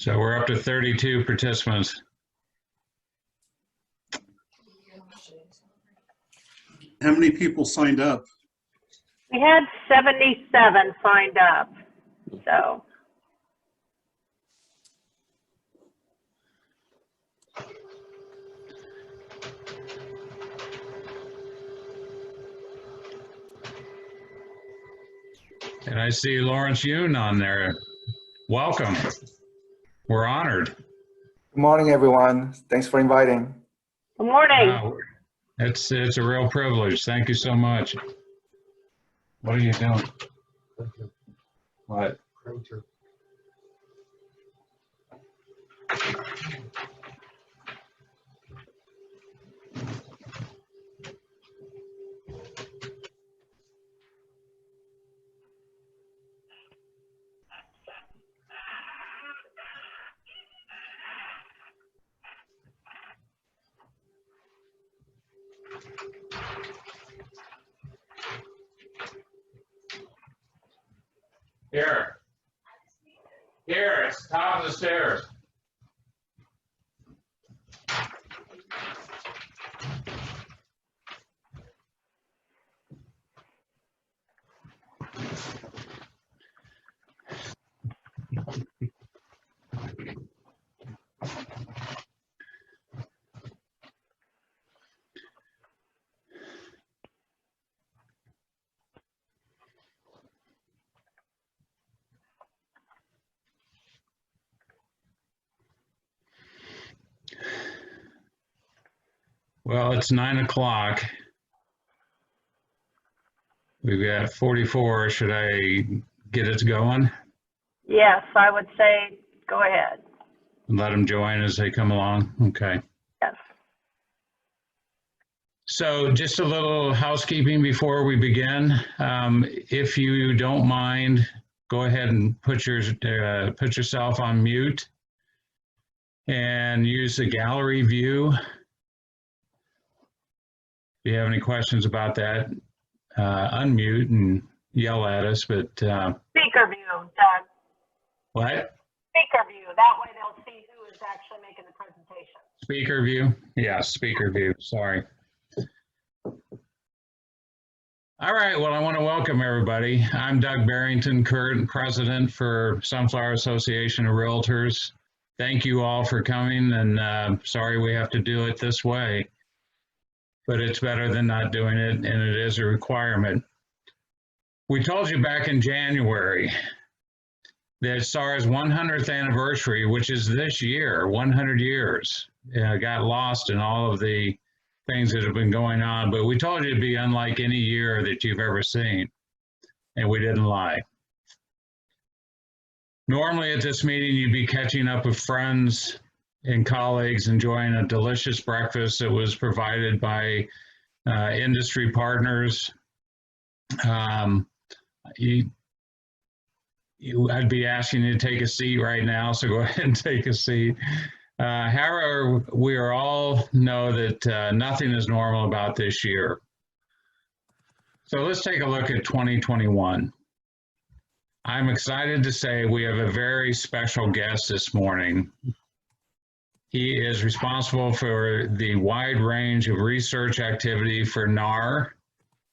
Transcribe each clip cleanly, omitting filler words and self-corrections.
So we're up to 32 participants. How many people signed up? We had 77 signed up, so. And I see Lawrence Yoon on there. Welcome. We're honored. Good morning, everyone. Thanks for inviting. Good morning. Wow. It's a real privilege. Thank you so much. What are you doing? What? Here. Here, it's top of the stairs. Well, it's 9 o'clock. We've got 44. Should I get it going? Yes, I would say go ahead. Let them join as they come along? Okay. Yes. So just a little housekeeping before we begin. If you don't mind, go ahead and put yourself on mute and use the gallery view. If you have any questions about that, unmute and yell at us, but Speaker view, Doug. what? Speaker view. That way they'll see who is actually making the presentation. Speaker view? Yeah, speaker view, sorry. All right, well, I want to welcome everybody. I'm Doug Barrington, current president for Sunflower Association of REALTORS. Thank you all for coming, and sorry we have to do it this way, but it's better than not doing it, and it is a requirement. We told you back in January that SAR's 100th anniversary, which is this year, 100 years, got lost in all of the things that have been going on, but we told you it'd be unlike any year that you've ever seen, and we didn't lie. Normally at this meeting, you'd be catching up with friends and colleagues, enjoying a delicious breakfast that was provided by industry partners. I'd be asking you to take a seat right now, so go ahead and take a seat. However, we are all know that nothing is normal about this year. So let's take a look at 2021. I'm excited to say we have a very special guest this morning. He is responsible for the wide range of research activity for NAR,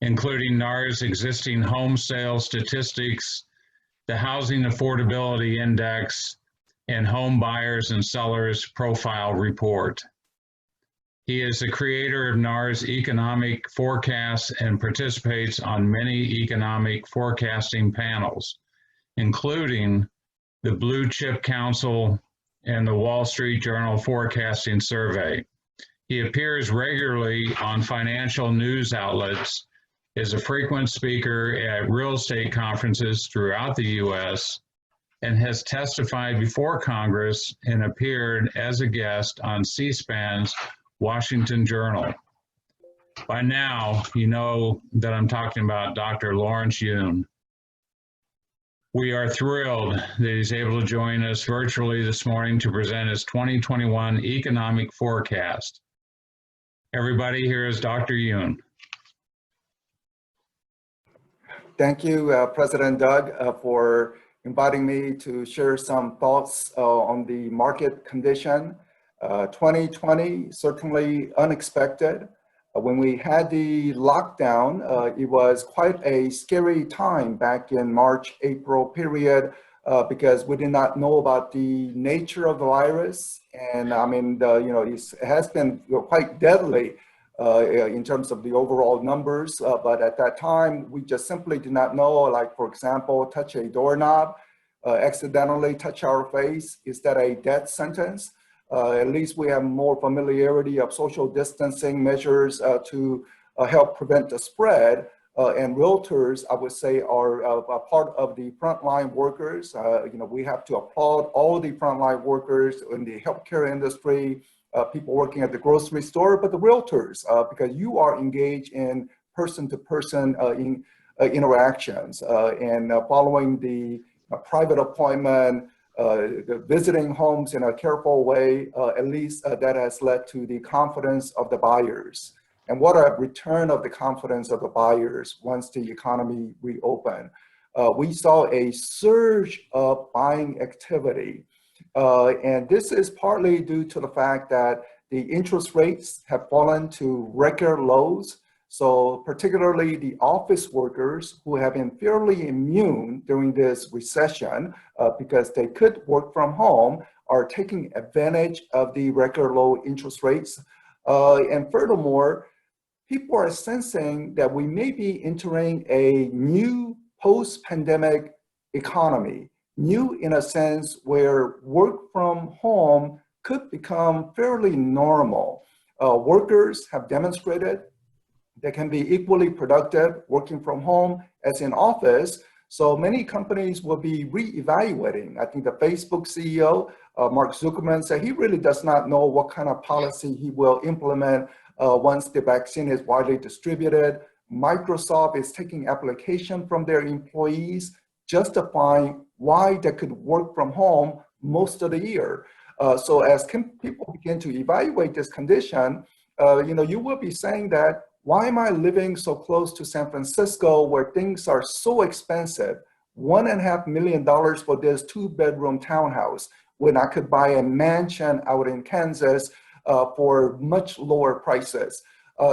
including NAR's existing home sales statistics, the Housing Affordability Index, and Home Buyers and Sellers Profile Report. He is the creator of NAR's economic forecasts and participates on many economic forecasting panels, including the Blue Chip Council and the Wall Street Journal Forecasting Survey. He appears regularly on financial news outlets, is a frequent speaker at real estate conferences throughout the U.S., and has testified before Congress and appeared as a guest on C-SPAN's Washington Journal. By now, you know that I'm talking about Dr. Lawrence Yoon. We are thrilled that he's able to join us virtually this morning to present his 2021 economic forecast. Everybody, here is Dr. Yoon. Thank you, President Doug, for inviting me to share some thoughts on the market condition. 2020, certainly unexpected. When we had the lockdown, it was quite a scary time back in March, April period, because we did not know about the nature of the virus. And I mean, it has been quite deadly in terms of the overall numbers. But at that time, we just simply did not know, like, for example, touch a doorknob, accidentally touch our face. Is that a death sentence? At least we have more familiarity of social distancing measures to help prevent the spread. And realtors, I would say, are a part of the frontline workers. We have to applaud all the frontline workers in the healthcare industry, people working at the grocery store, but the realtors, because you are engaged in person-to-person interactions and following the private appointment, visiting homes in a careful way, at least that has led to the confidence of the buyers. And what a return of the confidence of the buyers once the economy reopened. We saw a surge of buying activity. And this is partly due to the fact that the interest rates have fallen to record lows. So particularly the office workers who have been fairly immune during this recession because they could work from home are taking advantage of the record low interest rates. And furthermore, people are sensing that we may be entering a new post-pandemic economy, new in a sense where work from home could become fairly normal. Workers have demonstrated they can be equally productive working from home as in office. So many companies will be reevaluating. I think the Facebook CEO, Mark Zuckerman, said he really does not know what kind of policy he will implement once the vaccine is widely distributed. Microsoft is taking application from their employees, justifying why they could work from home most of the year. So as people begin to evaluate this condition, you will be saying that, why am I living so close to San Francisco where things are so expensive? $1.5 million for this 2-bedroom townhouse when I could buy a mansion out in Kansas for much lower prices.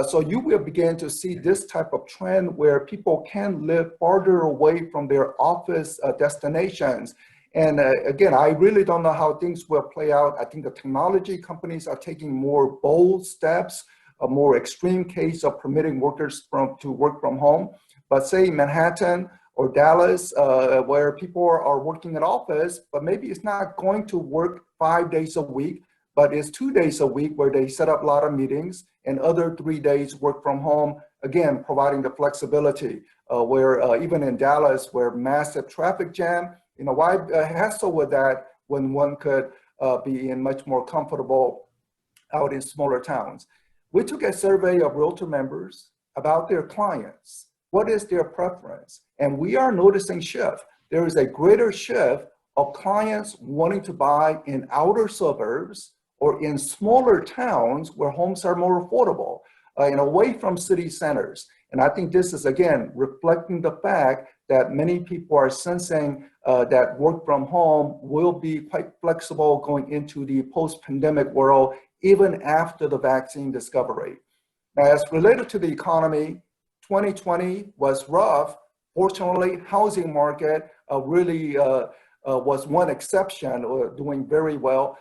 So you will begin to see this type of trend where people can live farther away from their office destinations. And again, I really don't know how things will play out. I think the technology companies are taking more bold steps, a more extreme case of permitting workers to work from home. But say Manhattan or Dallas, where people are working in office, but maybe it's not going to work 5 days a week, but it's 2 days a week where they set up a lot of meetings and other 3 days work from home, again, providing the flexibility where even in Dallas, where massive traffic jam, why hassle with that when one could be in much more comfortable out in smaller towns? We took a survey of realtor members about their clients. What is their preference? And we are noticing shift. There is a greater shift of clients wanting to buy in outer suburbs or in smaller towns where homes are more affordable and away from city centers. And I think this is, again, reflecting the fact that many people are sensing that work from home will be quite flexible going into the post-pandemic world, even after the vaccine discovery. Now, as related to the economy, 2020 was rough. Fortunately, housing market really was one exception, doing very well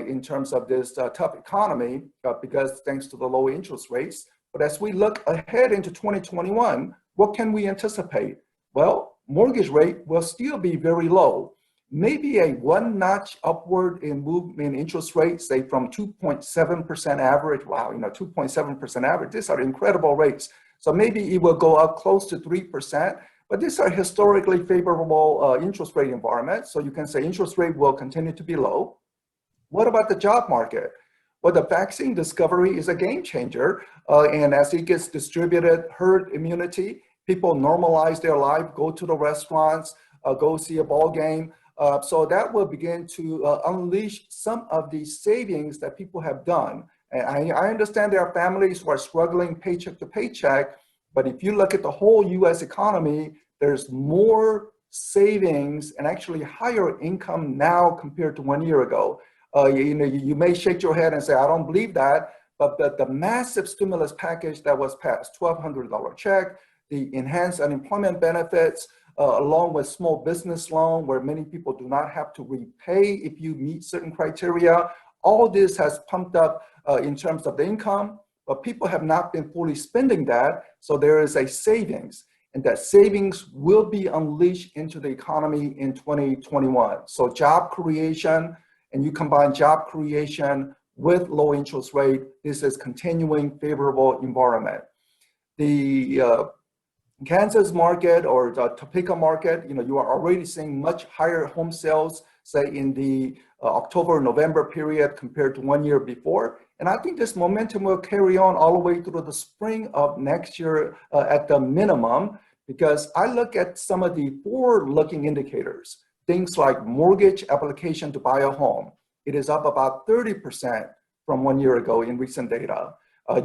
in terms of this tough economy because thanks to the low interest rates. But as we look ahead into 2021, what can we anticipate? Well, mortgage rate will still be very low. Maybe a one-notch upward in movement in interest rates, say from 2.7% average. Wow, 2.7% average. These are incredible rates. So maybe it will go up close to 3%. But these are historically favorable interest rate environments. So you can say interest rate will continue to be low. What about the job market? Well, the vaccine discovery is a game changer. And as it gets distributed, herd immunity, people normalize their life, go to the restaurants, go see a ball game. So that will begin to unleash some of the savings that people have done. And I understand there are families who are struggling paycheck to paycheck, but if you look at the whole US economy, there's more savings and actually higher income now compared to 1 year ago. You may shake your head and say, I don't believe that, but the massive stimulus package that was passed, $1,200 check, the enhanced unemployment benefits, along with small business loan where many people do not have to repay if you meet certain criteria, all this has pumped up in terms of the income, but people have not been fully spending that, so there is a savings. And that savings will be unleashed into the economy in 2021. So job creation, and you combine job creation with low interest rate, this is continuing favorable environment. The Kansas market or the Topeka market, you are already seeing much higher home sales, say in the October-November period compared to 1 year before. And I think this momentum will carry on all the way through the spring of next year at the minimum, because I look at some of the forward-looking indicators, things like mortgage application to buy a home. It is up about 30% from 1 year ago in recent data.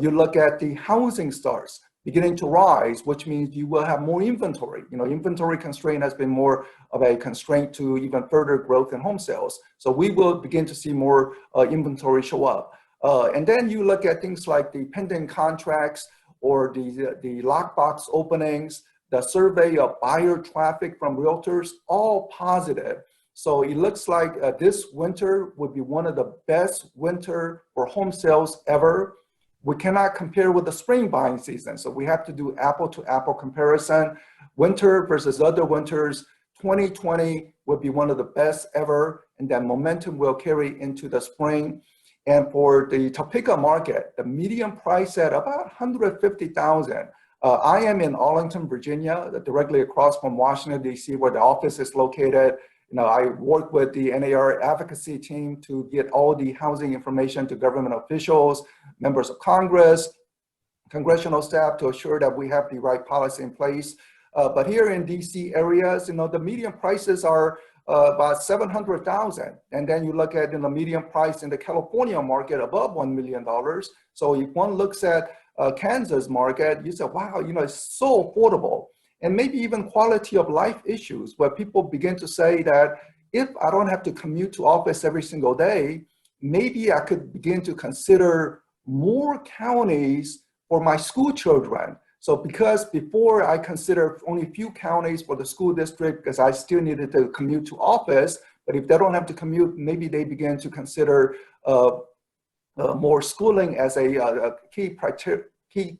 You look at the housing starts beginning to rise, which means you will have more inventory. Inventory constraint has been more of a constraint to even further growth in home sales. So we will begin to see more inventory show up. And then you look at things like the pending contracts or the lockbox openings, the survey of buyer traffic from realtors, all positive. So it looks like this winter would be one of the best winter for home sales ever. We cannot compare with the spring buying season, so we have to do apple-to-apple comparison. Winter versus other winters, 2020 would be one of the best ever, and that momentum will carry into the spring. And for the Topeka market, the median price at about $150,000. I am in Arlington, Virginia, directly across from Washington, D.C., where the office is located. I work with the NAR advocacy team to get all the housing information to government officials, members of Congress, congressional staff to assure that we have the right policy in place. But here in DC areas, the median prices are about $700,000. And then you look at the median price in the California market above $1 million. So if one looks at Kansas market, you say, wow, it's so affordable. And maybe even quality of life issues where people begin to say that if I don't have to commute to office every single day, maybe I could begin to consider more counties for my school children. So because before I consider only a few counties for the school district because I still needed to commute to office, but if they don't have to commute, maybe they begin to consider more schooling as a key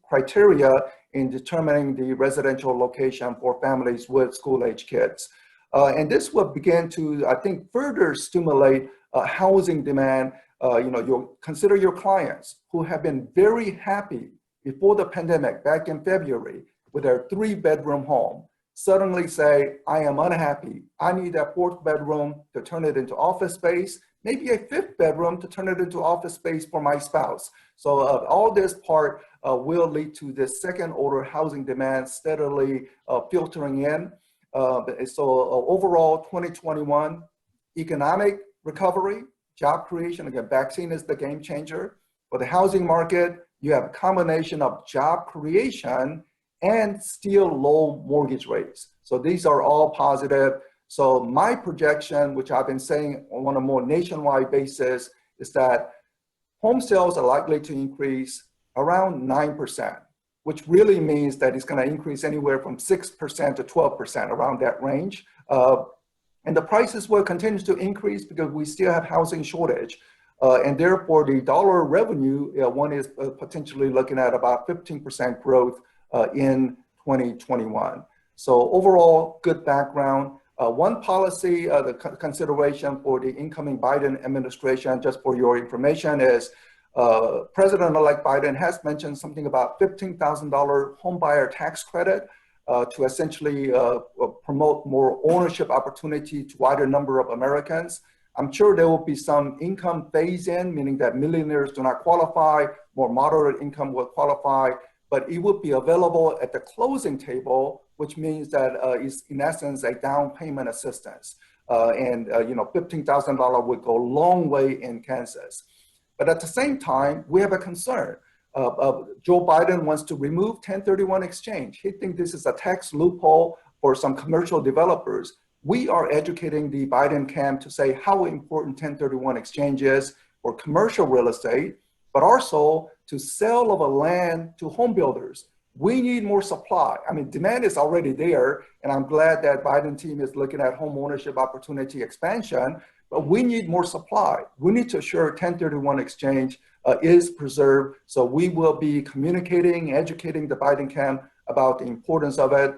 criteria in determining the residential location for families with school-age kids. And this will begin to, I think, further stimulate housing demand. You'll consider your clients who have been very happy before the pandemic back in February with their 3-bedroom home, suddenly say, I am unhappy. I need that 4th bedroom to turn it into office space, maybe a 5th bedroom to turn it into office space for my spouse. So all this part will lead to this second order housing demand steadily filtering in. So overall 2021, economic recovery, job creation, again, vaccine is the game changer. For the housing market, you have a combination of job creation and still low mortgage rates. So these are all positive. So my projection, which I've been saying on a more nationwide basis, is that home sales are likely to increase around 9%, which really means that it's going to increase anywhere from 6% to 12%, around that range. And the prices will continue to increase because we still have housing shortage. And therefore, the dollar revenue, one is potentially looking at about 15% growth in 2021. So overall, good background. One policy, the consideration for the incoming Biden administration, just for your information, is President-elect Biden has mentioned something about $15,000 homebuyer tax credit to essentially promote more ownership opportunity to wider number of Americans. I'm sure there will be some income phase-in, meaning that millionaires do not qualify, more moderate income will qualify, but it would be available at the closing table, which means that it's in essence a down payment assistance. And $15,000 would go a long way in Kansas. But at the same time, we have a concern. Joe Biden wants to remove 1031 exchange. He thinks this is a tax loophole for some commercial developers, we are educating the Biden camp to say how important 1031 exchange is for commercial real estate, but also to sale of a land to home builders. We need more supply. I mean, demand is already there, and I'm glad that Biden team is looking at home ownership opportunity expansion, but we need more supply. We need to assure 1031 exchange is preserved. So we will be communicating, educating the Biden camp about the importance of it.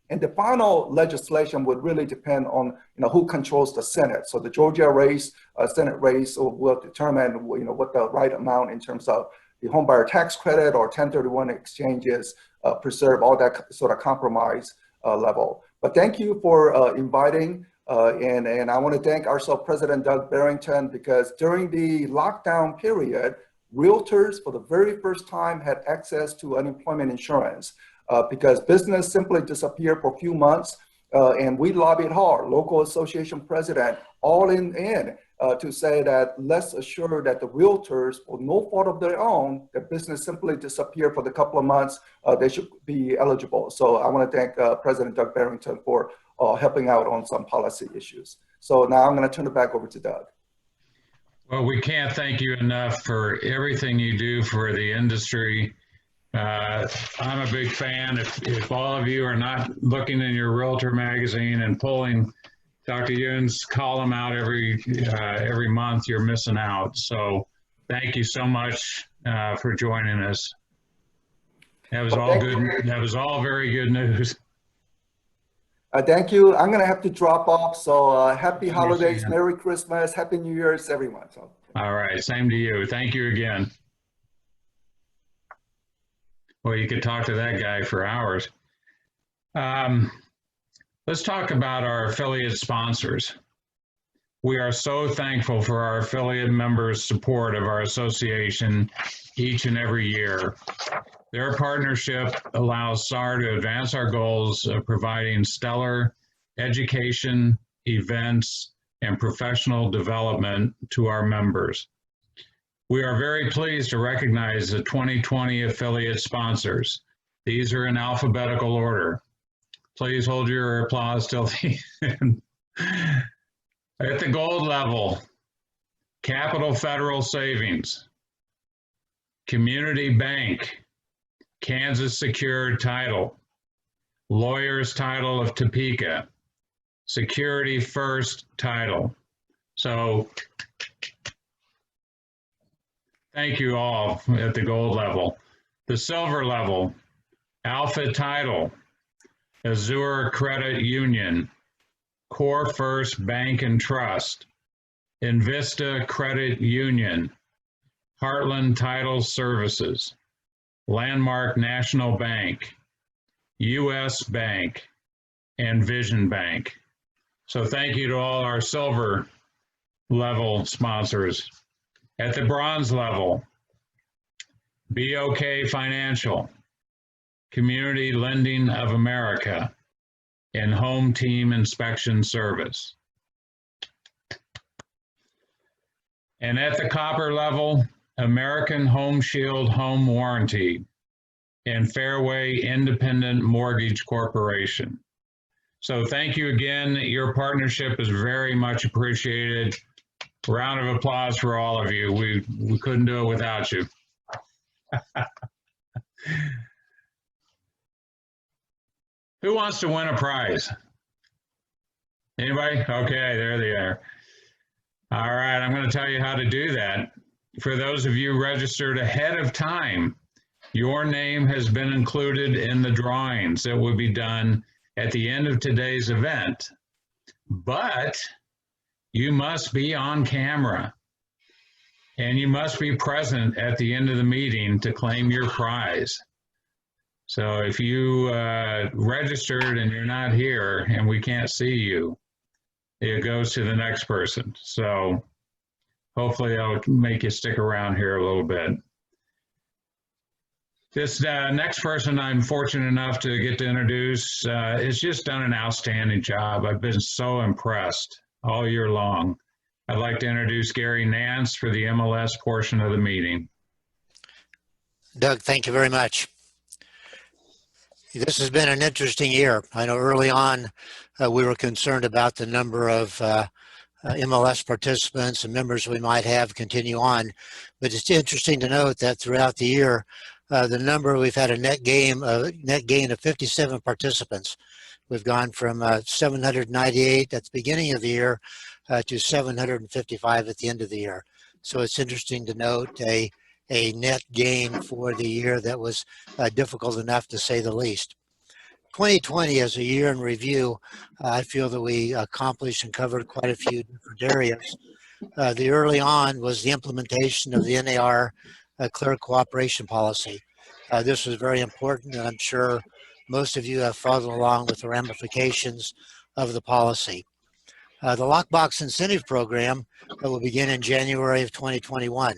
And the final legislation would really depend on who controls the Senate. So the Georgia race, Senate race will determine what the right amount in terms of the homebuyer tax credit or 1031 exchanges, preserve all that sort of compromise level. But thank you for inviting, and I want to thank also President Doug Barrington, because during the lockdown period, realtors for the very first time had access to unemployment insurance because business simply disappeared for a few months, and we lobbied hard, local association president, all in to say that let's assure that the realtors, for no fault of their own, the business simply disappeared for the couple of months, they should be eligible. So I want to thank President Doug Barrington for helping out on some policy issues. So now I'm going to turn it back over to Doug. Well, we can't thank you enough for everything you do for the industry. I'm a big fan. If all of you are not looking in your Realtor magazine and pulling Dr. Yoon's column out every month, you're missing out. So thank you so much for joining us. That was all good. That was all very good news. Thank you. I'm going to have to drop off. So happy holidays, Merry Christmas, Happy New Year's, everyone. So. All right. Same to you. Thank you again. Well, you could talk to that guy for hours. Let's talk about our affiliate sponsors. We are so thankful for our affiliate members' support of our association each and every year. Their partnership allows SAR to advance our goals of providing stellar education, events, and professional development to our members. We are very pleased to recognize the 2020 affiliate sponsors. These are in alphabetical order. Please hold your applause till the end. At the gold level, Capital Federal Savings, Community Bank, Kansas Secured Title, Lawyers Title of Topeka, Security First Title. So thank you all at the gold level. The silver level, Alpha Title, Azure Credit Union, Core First Bank and Trust, Invista Credit Union, Heartland Title Services, Landmark National Bank, U.S. Bank, and Vision Bank. So thank you to all our silver level sponsors. At the bronze level, BOK Financial, Community Lending of America, and Home Team Inspection Service. And at the copper level, American Home Shield Home Warranty and Fairway Independent Mortgage Corporation. So thank you again. Your partnership is very much appreciated. Round of applause for all of you. We couldn't do it without you. Who wants to win a prize? Anybody? Okay, there they are. All right, I'm going to tell you how to do that. For those of you registered ahead of time, your name has been included in the drawings that will be done at the end of today's event. But you must be on camera and you must be present at the end of the meeting to claim your prize. So if you registered and you're not here and we can't see you, it goes to the next person. So hopefully I'll make you stick around here a little bit. This next person I'm fortunate enough to get to introduce has just done an outstanding job. I've been so impressed all year long. I'd like to introduce Gary Nance for the MLS portion of the meeting. Doug, thank you very much. This has been an interesting year. I know early on we were concerned about the number of MLS participants and members we might have continue on, but it's interesting to note that throughout the year, we've had a net gain of 57 participants. We've gone from 798 at the beginning of the year to 755 at the end of the year. So it's interesting to note a net gain for the year that was difficult enough to say the least. 2020 as a year in review, I feel that we accomplished and covered quite a few different areas. The early on was the implementation of the NAR clear cooperation policy. This was very important, and I'm sure most of you have followed along with the ramifications of the policy. The Lockbox Incentive Program will begin in January of 2021.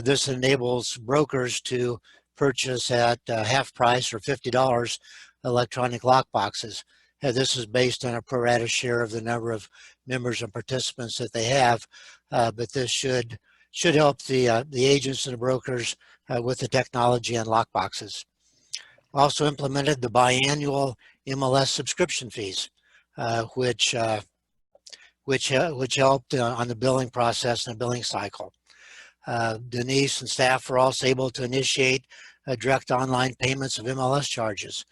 This enables brokers to purchase at half price or $50 electronic lockboxes. This is based on a pro rata share of the number of members and participants that they have, but this should help the agents and the brokers with the technology and lockboxes. Also implemented the biannual MLS subscription fees, which helped on the billing process and the billing cycle. Denise and staff were also able to initiate direct online payments of MLS charges.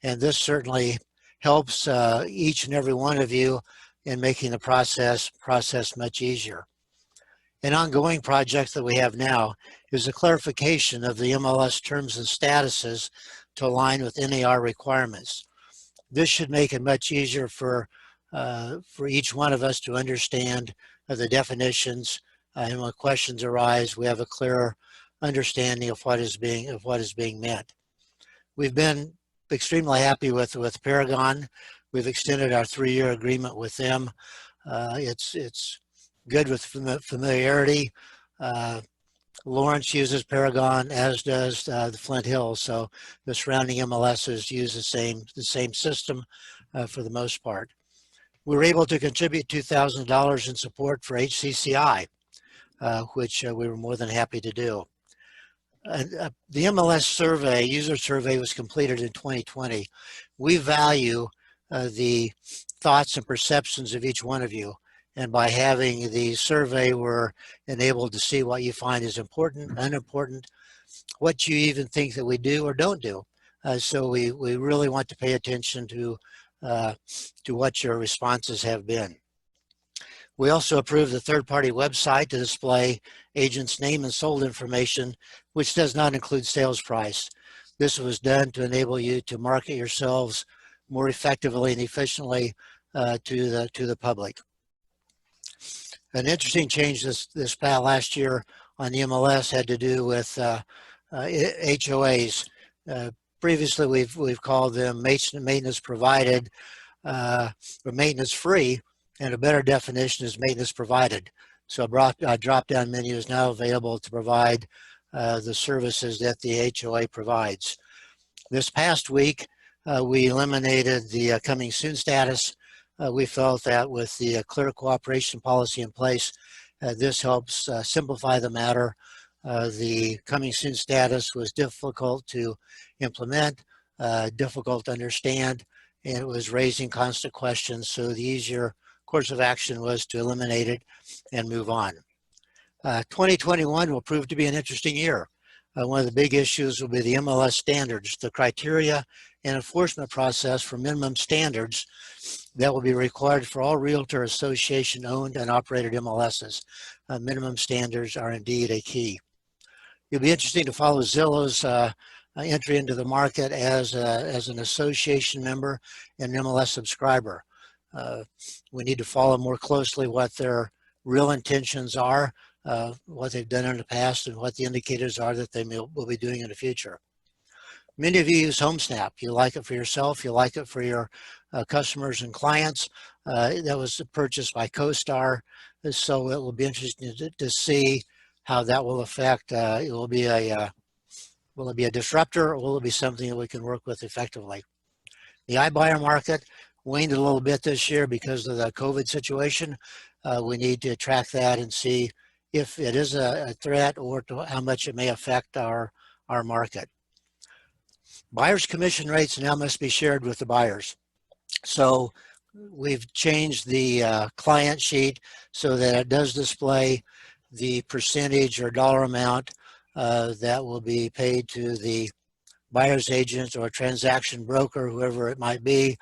And this certainly helps each and every one of you in making the process much easier. An ongoing project that we have now is the clarification of the MLS terms and statuses to align with NAR requirements. This should make it much easier for each one of us to understand the definitions, and when questions arise, we have a clearer understanding of what is being meant. We've been extremely happy with Paragon. We've extended our 3-year agreement with them. It's good with familiarity. Lawrence uses Paragon, as does the Flint Hills. So the surrounding MLSs use the same system for the most part. We were able to contribute $2,000 in support for HCCI, which we were more than happy to do. The MLS survey, user survey, was completed in 2020. We value the thoughts and perceptions of each one of you. And by having the survey, we're enabled to see what you find is important, unimportant, what you even think that we do or don't do. So we really want to pay attention to what your responses have been. We also approved the third-party website to display agent's name and sold information, which does not include sales price. This was done to enable you to market yourselves more effectively and efficiently to the public. An interesting change this last year on the MLS had to do with HOAs. Previously, we've called them maintenance provided or maintenance free, and a better definition is maintenance provided. So a drop-down menu is now available to provide the services that the HOA provides. This past week, we eliminated the coming soon status. We felt that with the clear cooperation policy in place, this helps simplify the matter. The coming soon status was difficult to implement, difficult to understand, and it was raising constant questions. So the easier course of action was to eliminate it and move on. 2021 will prove to be an interesting year. One of the big issues will be the MLS standards, the criteria and enforcement process for minimum standards that will be required for all Realtor Association owned and operated MLSs. Minimum standards are indeed a key. It'll be interesting to follow Zillow's entry into the market as an association member and MLS subscriber. We need to follow more closely what their real intentions are, what they've done in the past, and what the indicators are that they will be doing in the future. Many of you use HomeSnap. You like it for yourself. You like it for your customers and clients. That was purchased by CoStar, so it will be interesting to see how that will affect. Will it be a disruptor, or will it be something that we can work with effectively? The iBuyer market waned a little bit this year because of the COVID situation. We need to track that and see if it is a threat or how much it may affect our market. Buyers' commission rates now must be shared with the buyers. So we've changed the client sheet so that it does display the percentage or dollar amount that will be paid to the buyer's agent or transaction broker, whoever it might be.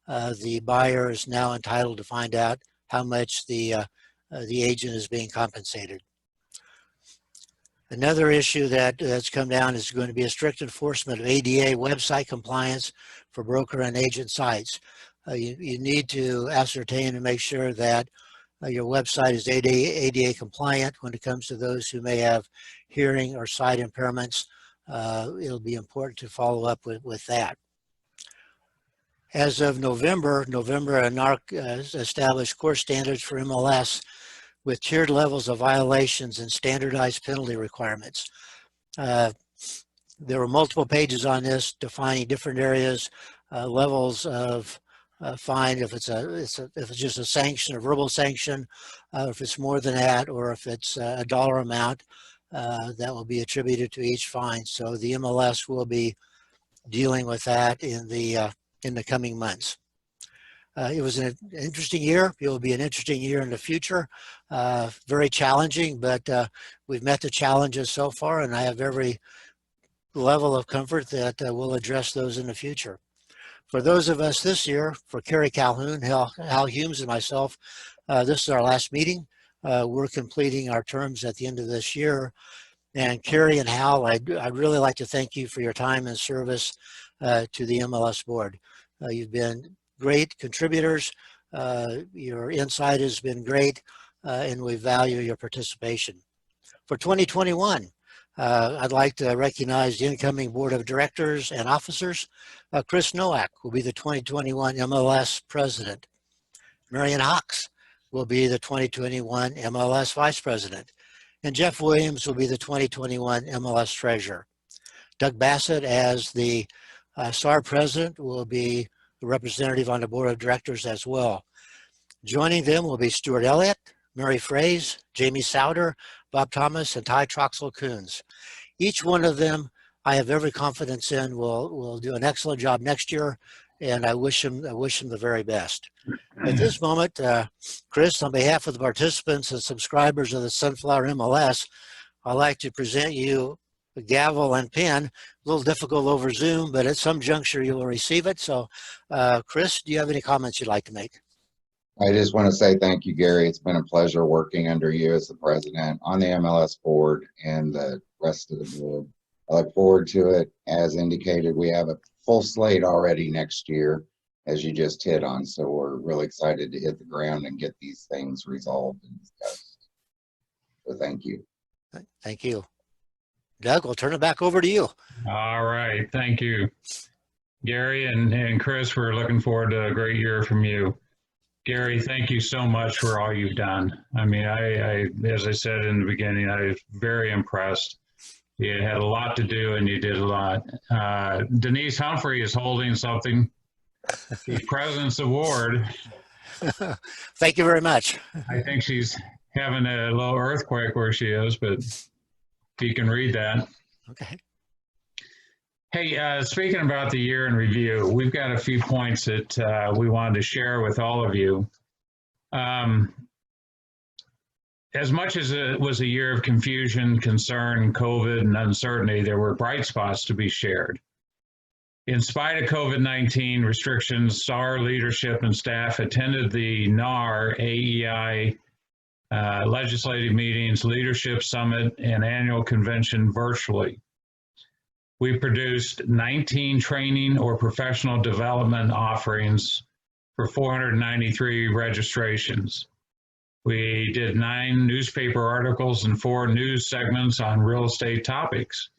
The buyer is now entitled to find out how much the agent is being compensated. Another issue that's come down is going to be a strict enforcement of ADA website compliance for broker and agent sites. You need to ascertain and make sure that your website is ADA compliant when it comes to those who may have hearing or sight impairments. It'll be important to follow up with that. As of November, and NARC established core standards for MLS with tiered levels of violations and standardized penalty requirements. There were multiple pages on this defining different areas, levels of fine, if it's just a sanction, a verbal sanction, if it's more than that, or if it's a dollar amount that will be attributed to each fine. So the MLS will be dealing with that in the coming months. It was an interesting year. It will be an interesting year in the future. Very challenging, but we've met the challenges so far, and I have every level of comfort that we'll address those in the future. For those of us this year, for Kerry Calhoun, Hal Humes, and myself, this is our last meeting. We're completing our terms at the end of this year. And Kerry and Hal, I'd really like to thank you for your time and service to the MLS board. You've been great contributors. Your insight has been great, and we value your participation. For 2021, I'd like to recognize the incoming board of directors and officers. Chris Nowak will be the 2021 MLS president. Marion Hawks will be the 2021 MLS vice president. And Jeff Williams will be the 2021 MLS treasurer. Doug Bassett, as the SAR president, will be the representative on the board of directors as well. Joining them will be Stuart Elliott, Mary Fraze, Jamie Souder, Bob Thomas, and Ty Troxel-Coons. Each one of them, I have every confidence in, will do an excellent job next year, and I wish them the very best. At this moment, Chris, on behalf of the participants and subscribers of the Sunflower MLS, I'd like to present you a gavel and pen. A little difficult over Zoom, but at some juncture you will receive it. So, Chris, do you have any comments you'd like to make? I just want to say thank you, Gary. It's been a pleasure working under you as the president on the MLS board and the rest of the board. I look forward to it. As indicated, we have a full slate already next year, as you just hit on. So we're really excited to hit the ground and get these things resolved and discussed. So thank you. Thank you. Doug, we'll turn it back over to you. All right, thank you. Gary and Chris, we're looking forward to a great year from you. Gary, thank you so much for all you've done. I mean, I as I said in the beginning, I was very impressed. You had a lot to do and you did a lot. Denise Humphrey is holding something, the President's Award. Thank you very much. I think she's having a little earthquake where she is, but if you can read that. Okay. Hey, speaking about the year in review, we've got a few points that we wanted to share with all of you. As much as it was a year of confusion, concern, COVID, and uncertainty, there were bright spots to be shared. In spite of COVID-19 restrictions, SAR leadership and staff attended the NAR AEI legislative meetings, leadership summit, and annual convention virtually. We produced 19 training or professional development offerings for 493 registrations. We did 9 newspaper articles and 4 news segments on real estate topics,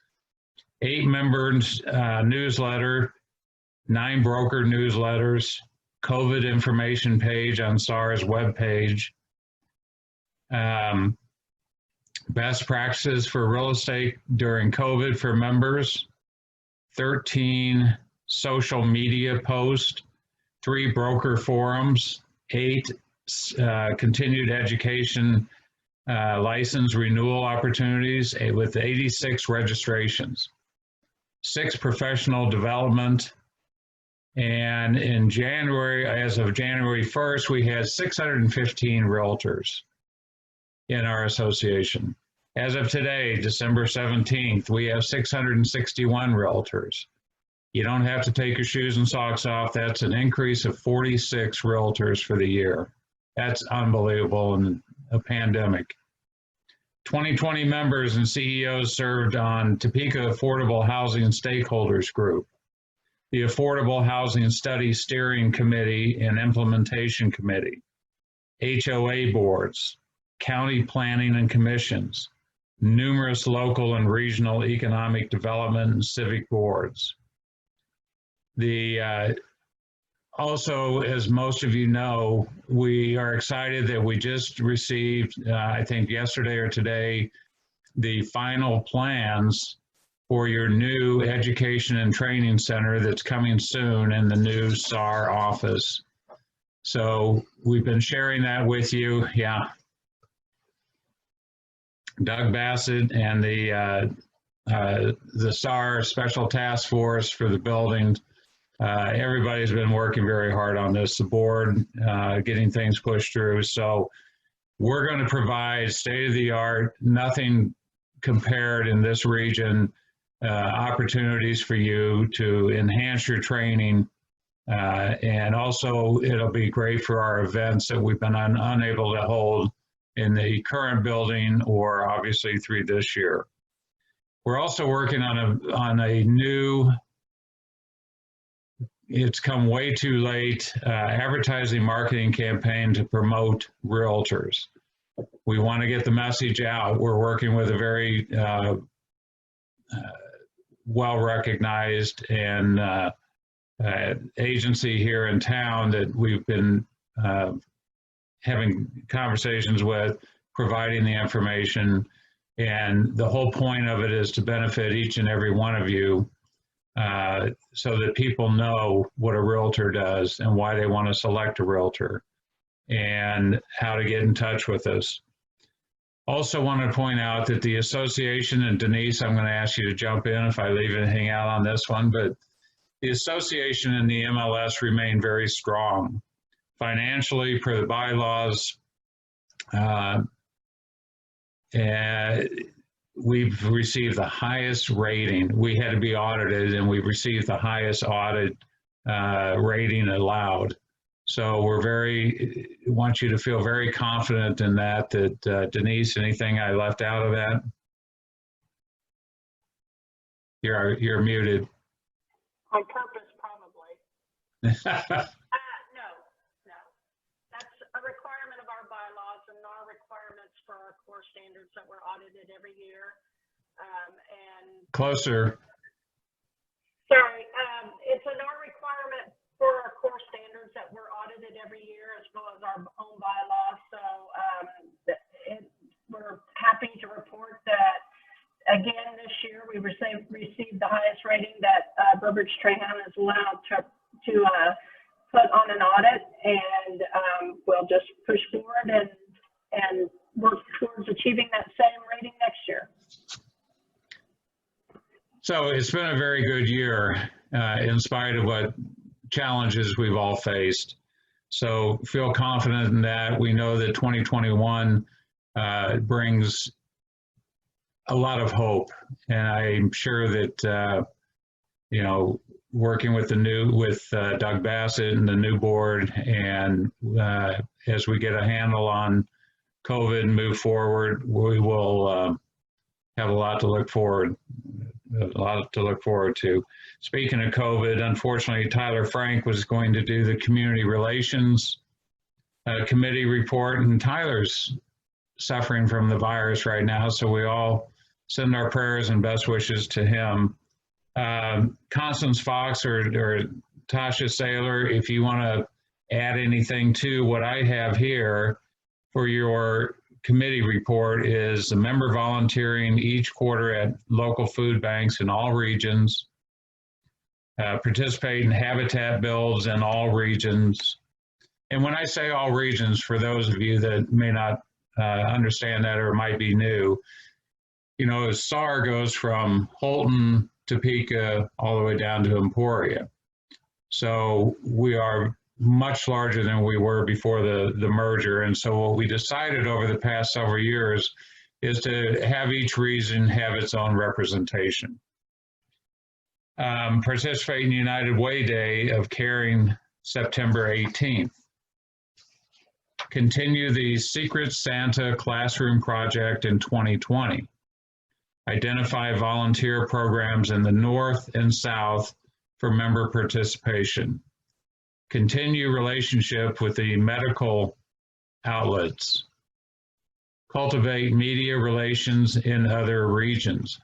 8 members newsletter, 9 broker newsletters, COVID information page on SAR's webpage, best practices for real estate during COVID for members, 13 social media posts, 3 broker forums, 8 continued education license renewal opportunities with 86 registrations. 6 professional development. And in January, as of January 1st, we had 615 realtors in our association. As of today, December 17th, we have 661 realtors. You don't have to take your shoes and socks off. That's an increase of 46 realtors for the year. That's unbelievable in a pandemic. 2020 members and CEOs served on Topeka Affordable Housing Stakeholders Group, the Affordable Housing Study Steering Committee and Implementation Committee, HOA boards, county planning and commissions, numerous local and regional economic development and civic boards. Also, as most of you know, we are excited that we just received, I think yesterday or today, the final plans for your new education and training center that's coming soon in the new SAR office. So we've been sharing that with you. Yeah. Doug Bassett and the SAR Special Task Force for the building. Everybody's been working very hard on this, the board, getting things pushed through. So we're going to provide state-of-the-art, nothing compared in this region, opportunities for you to enhance your training. And also it'll be great for our events that we've been unable to hold in the current building or obviously through this year. We're also working on a new, it's come way too late, advertising marketing campaign to promote realtors. We want to get the message out. We're working with a very well-recognized and agency here in town that we've been having conversations with, providing the information. And the whole point of it is to benefit each and every one of you so that people know what a realtor does and why they want to select a realtor and how to get in touch with us. Also want to point out that the association, and Denise, I'm going to ask you to jump in if I leave anything out on this one, but the association and the MLS remain very strong. Financially, per the bylaws, and we've received the highest rating. We had to be audited and we've received the highest audit rating allowed. So we're want you to feel very confident in that, Denise, anything I left out of that? You're muted. On purpose, probably. No. That's a requirement of our bylaws and our requirements for our core standards that we're audited every year. And Closer. sorry, it's an our requirement for our core standards that we're audited every year as well as our own bylaws. So we're happy to report that again this year we received the highest rating that Burbridge Trahan is allowed to put on an audit, and we'll just push forward and work towards achieving that same rating next year. So it's been a very good year in spite of what challenges we've all faced. So feel confident in that. We know that 2021 brings a lot of hope, and I'm sure that you know, working with Doug Bassett and the new board, and as we get a handle on COVID and move forward, we will have a lot to look forward to. Speaking of COVID, unfortunately, Tyler Frank was going to do the community relations committee report, and Tyler's suffering from the virus right now, so we all send our prayers and best wishes to him. Constance Fox or Tasha Saylor, if you want to add anything to what I have here for your committee report, is the member volunteering each quarter at local food banks in all regions, participate in habitat builds in all regions. And when I say all regions, for those of you that may not understand that or might be new, you know, SAR goes from Holton Topeka, all the way down to Emporia. So we are much larger than we were before the merger. And so what we decided over the past several years is to have each region have its own representation. Participate in United Way Day of Caring, September 18th. Continue the Secret Santa Classroom Project in 2020. Identify volunteer programs in the North and South for member participation. Continue relationship with the medical outlets. Cultivate media relations in other regions.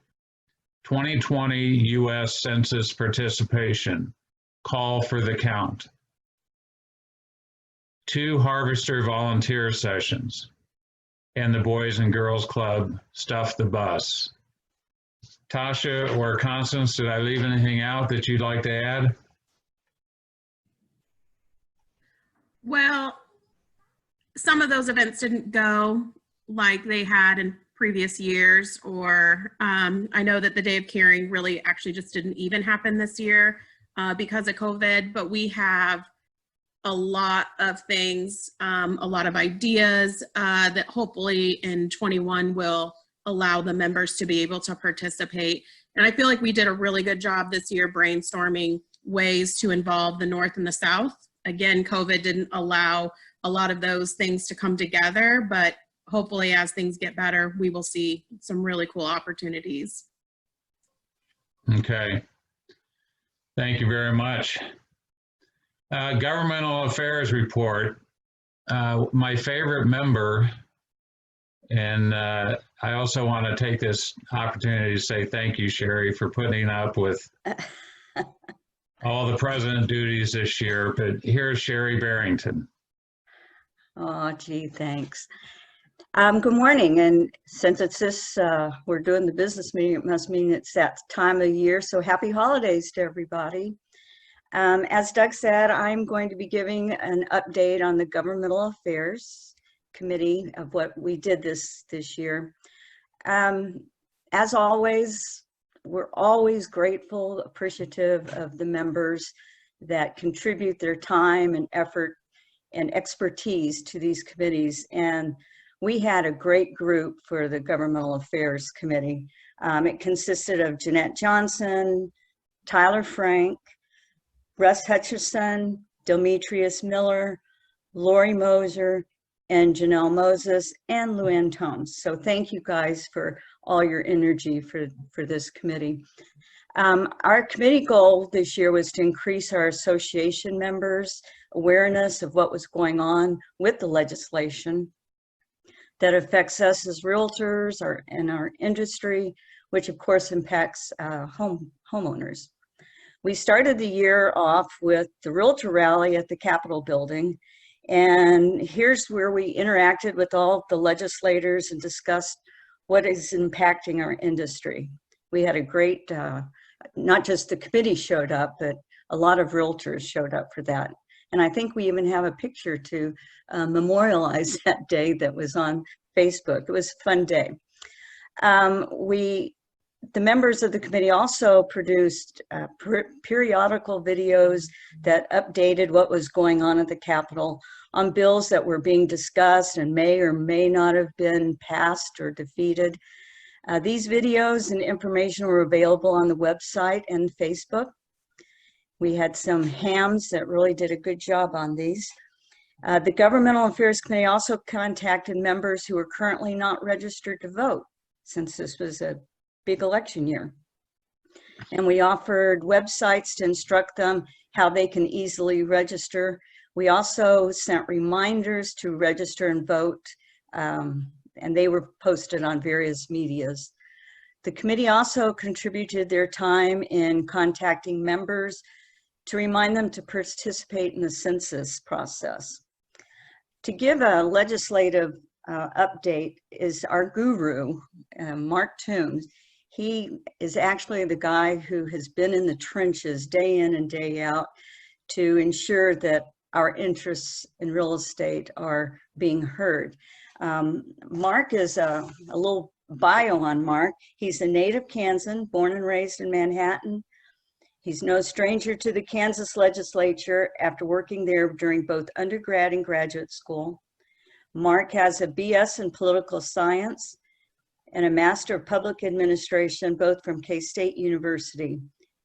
2020 U.S. Census participation. Call for the count. 2 Harvester volunteer sessions. And the Boys and Girls Club Stuff the Bus. Tasha or Constance, did I leave anything out that you'd like to add? Well, some of those events didn't go like they had in previous years, or I know that the Day of Caring really actually just didn't even happen this year because of COVID, but we have a lot of things, a lot of ideas that hopefully in 21 will allow the members to be able to participate. And I feel like we did a really good job this year brainstorming ways to involve the North and the South. Again, COVID didn't allow a lot of those things to come together, but hopefully as things get better, we will see some really cool opportunities. Okay. Thank you very much. Governmental Affairs Report. My favorite member, and I also want to take this opportunity to say thank you, Sherry, for putting up with all the president duties this year, but here's Sherry Barrington. Oh, gee, thanks. Good morning, and since it's this, we're doing the business meeting, it must mean it's that time of year, so happy holidays to everybody. As Doug said, I'm going to be giving an update on the Governmental Affairs Committee of what we did this year. As always, we're always grateful, appreciative of the members that contribute their time and effort and expertise to these committees. And we had a great group for the Governmental Affairs Committee. It consisted of Jeanette Johnson, Tyler Frank, Russ Hutcherson, Demetrius Miller, Lori Moser, and Janelle Moses, and Luann Tomes. So thank you guys for all your energy for this committee. Our committee goal this year was to increase our association members' awareness of what was going on with the legislation that affects us as realtors and our industry, which of course impacts homeowners. We started the year off with the Realtor Rally at the Capitol building, and here's where we interacted with all the legislators and discussed what is impacting our industry. We had a great, not just the committee showed up, but a lot of realtors showed up for that. And I think we even have a picture to memorialize that day that was on Facebook. It was a fun day. The members of the committee also produced periodical videos that updated what was going on at the Capitol on bills that were being discussed and may or may not have been passed or defeated. These videos and information were available on the website and Facebook. We had some hams that really did a good job on these. The Governmental Affairs Committee also contacted members who are currently not registered to vote, since this was a big election year. And we offered websites to instruct them how they can easily register. We also sent reminders to register and vote, and they were posted on various medias. The committee also contributed their time in contacting members to remind them to participate in the census process. To give a legislative update is our guru, Mark Toombs. He is actually the guy who has been in the trenches day in and day out to ensure that our interests in real estate are being heard. Mark is a little bio on Mark. He's a native Kansan, born and raised in Manhattan. He's no stranger to the Kansas legislature after working there during both undergrad and graduate school. Mark has a BS in political science and a Master of Public Administration, both from K-State University.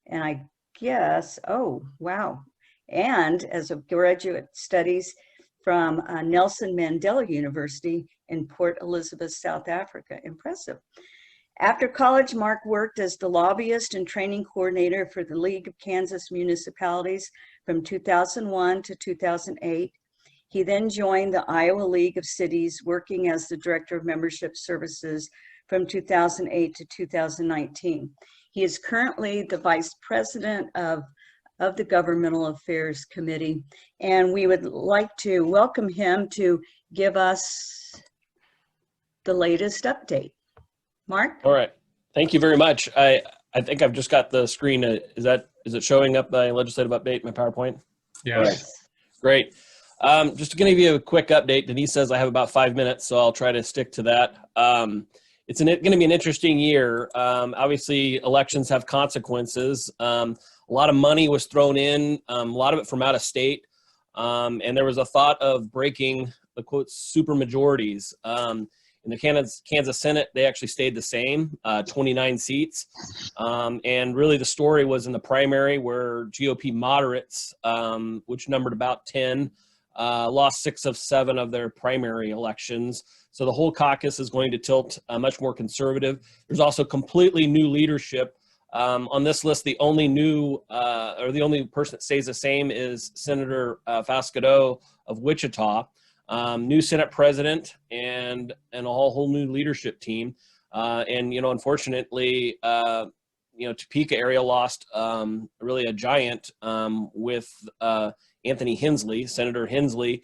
And I guess, oh, wow. And as a graduate studies from Nelson Mandela University in Port Elizabeth, South Africa. Impressive. After college, Mark worked as the lobbyist and training coordinator for the League of Kansas Municipalities from 2001 to 2008. He then joined the Iowa League of Cities, working as the Director of Membership Services from 2008 to 2019. He is currently the Vice President of the Governmental Affairs Committee, and we would like to welcome him to give us the latest update. Mark? All right. Thank you very much. I think I've just got the screen. Is it showing up the legislative update, my PowerPoint? Yes. Great. Just to give you a quick update, Denise says I have about 5 minutes, so I'll try to stick to that. It's going to be an interesting year. Obviously, elections have consequences. A lot of money was thrown in, a lot of it from out of state, and there was a thought of breaking the quote super majorities. In the Kansas Senate, they actually stayed the same, 29 seats. And really the story was in the primary where GOP moderates, which numbered about 10, lost 6 of 7 of their primary elections. So the whole caucus is going to tilt much more conservative. There's also completely new leadership. On this list, the only new, or the only person that stays the same is Senator Fascadeau of Wichita. New Senate president and a whole new leadership team. And, unfortunately, Topeka area lost really a giant with Anthony Hensley, Senator Hensley.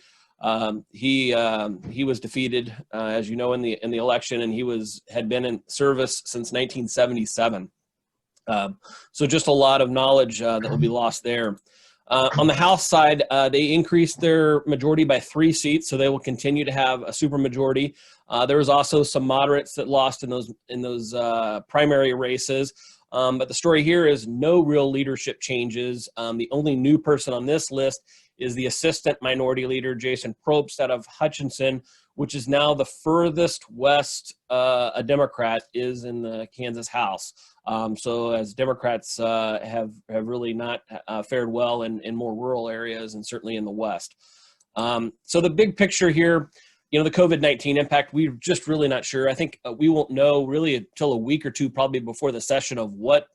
He was defeated, as you know, in the election, and had been in service since 1977. So just a lot of knowledge that will be lost there. On the House side, they increased their majority by 3 seats, so they will continue to have a supermajority. There was also some moderates that lost in those primary races. But the story here is no real leadership changes. The only new person on this list is the assistant minority leader, Jason Probst, out of Hutchinson, which is now the furthest west a Democrat is in the Kansas House. So as Democrats have really not fared well in more rural areas and certainly in the West. So the big picture here, the COVID-19 impact, we're just really not sure. I think we won't know really until a week or two probably before the session of what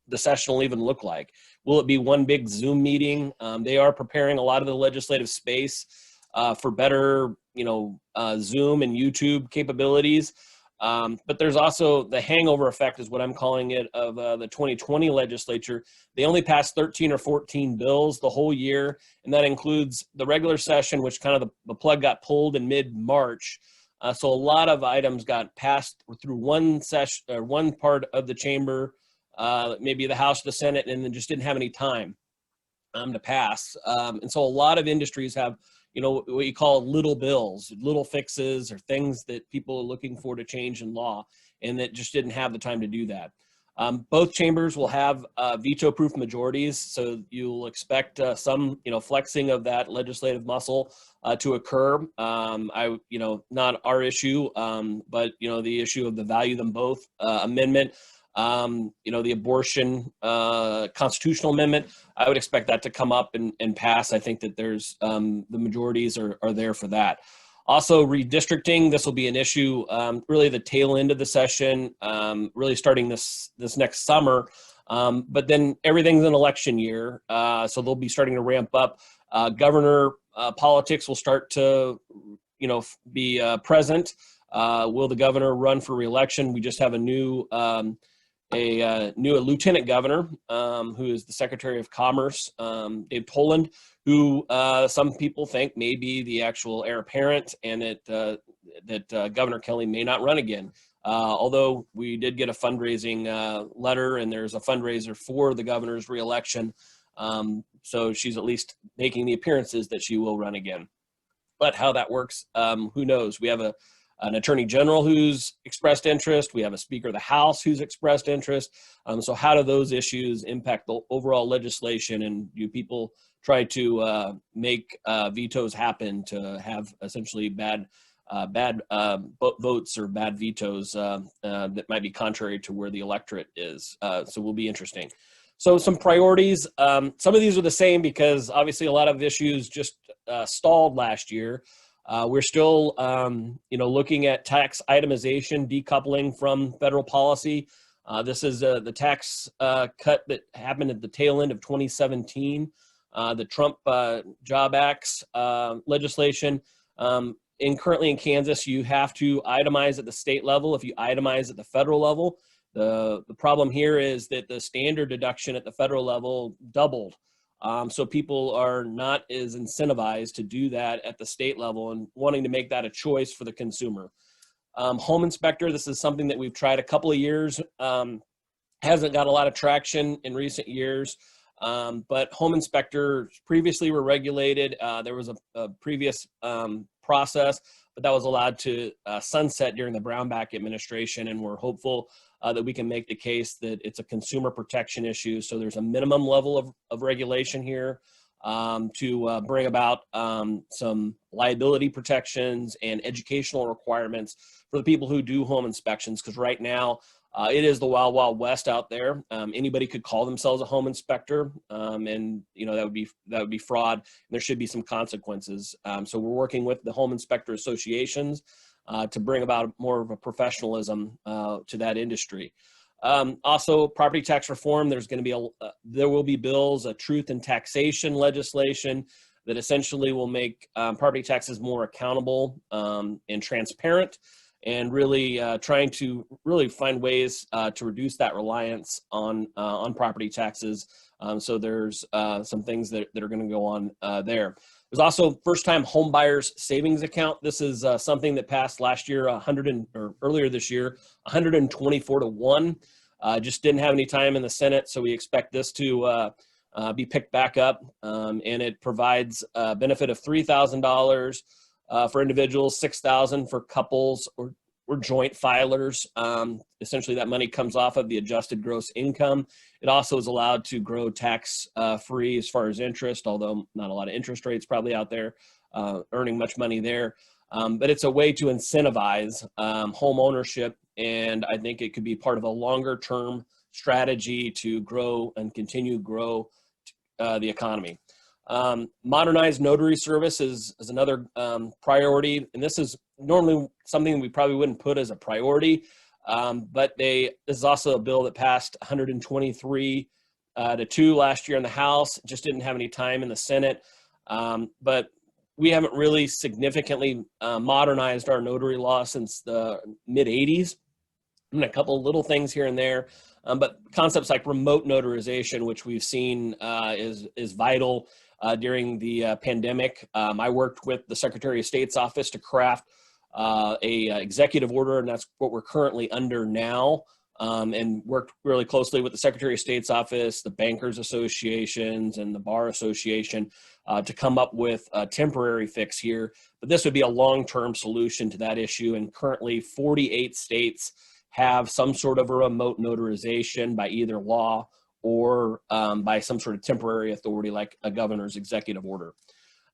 the session will even look like. Will it be one big Zoom meeting? They are preparing a lot of the legislative space for better, Zoom and YouTube capabilities. But there's also the hangover effect is what I'm calling it of the 2020 legislature. They only passed 13 or 14 bills the whole year, and that includes the regular session, which kind of the plug got pulled in mid-March. So a lot of items got passed through one session or one part of the chamber, maybe the House, the Senate, and then just didn't have any time to pass. And so a lot of industries have what you call little bills, little fixes or things that people are looking for to change in law, and that just didn't have the time to do that. Both chambers will have veto-proof majorities, so you'll expect some, flexing of that legislative muscle to occur. Not our issue, but the issue of the value them both amendment. The abortion constitutional amendment, I would expect that to come up and pass. I think that there's the majorities are there for that. Also, redistricting, this will be an issue really the tail end of the session, really starting this next summer. But then everything's an election year, so they'll be starting to ramp up. Governor politics will start to be present. Will the governor run for re-election? We just have a new lieutenant governor who is the Secretary of Commerce, Dave Toland, who some people think may be the actual heir apparent, and that Governor Kelly may not run again. Although we did get a fundraising letter, and there's a fundraiser for the governor's reelection, so she's at least making the appearances that she will run again. But how that works, who knows? We have an attorney general who's expressed interest. We have a speaker of the House who's expressed interest. So how do those issues impact the overall legislation, and do people try to make vetoes happen to have essentially bad votes or bad vetoes that might be contrary to where the electorate is? So will be interesting. So some priorities. Some of these are the same because obviously a lot of issues just stalled last year. We're still, looking at tax itemization, decoupling from federal policy. This is the tax cut that happened at the tail end of 2017. The Trump Job Acts legislation. Currently in Kansas, you have to itemize at the state level if you itemize at the federal level. The problem here is that the standard deduction at the federal level doubled. So people are not as incentivized to do that at the state level and wanting to make that a choice for the consumer. Home inspector, this is something that we've tried a couple of years. Hasn't got a lot of traction in recent years. But home inspectors previously were regulated. There was a previous process, but that was allowed to sunset during the Brownback administration, and we're hopeful that we can make the case that it's a consumer protection issue. So there's a minimum level of regulation here to bring about some liability protections and educational requirements for the people who do home inspections, because right now it is the wild, wild west out there. Anybody could call themselves a home inspector, and that would be fraud. And there should be some consequences. So we're working with the home inspector associations to bring about more of a professionalism to that industry. Also, property tax reform. There's going to be there will be bills, a truth in taxation legislation that essentially will make property taxes more accountable and transparent, and really trying to really find ways to reduce that reliance on property taxes. So there's some things that are going to go on there. There's also first-time home buyers savings account. This is something that passed last year, earlier this year, 124 to 1. Just didn't have any time in the Senate, so we expect this to be picked back up, and it provides a benefit of $3,000 for individuals, $6,000 for couples or joint filers. Essentially, that money comes off of the adjusted gross income. It also is allowed to grow tax free as far as interest, although not a lot of interest rates probably out there earning much money there. But it's a way to incentivize home ownership, and I think it could be part of a longer term strategy to grow and continue to grow the economy. Modernized notary service is another priority, and this is normally something we probably wouldn't put as a priority, but this is also a bill that passed 123 to 2 last year in the House. Just didn't have any time in the Senate, but we haven't really significantly modernized our notary law since the mid 80s. And a couple of little things here and there, but concepts like remote notarization, which we've seen is vital during the pandemic. I worked with the Secretary of State's office to craft a executive order, and that's what we're currently under now, and worked really closely with the Secretary of State's office, the bankers associations, and the bar association to come up with a temporary fix here. But this would be a long-term solution to that issue, and currently 48 states have some sort of a remote notarization by either law or by some sort of temporary authority like a governor's executive order.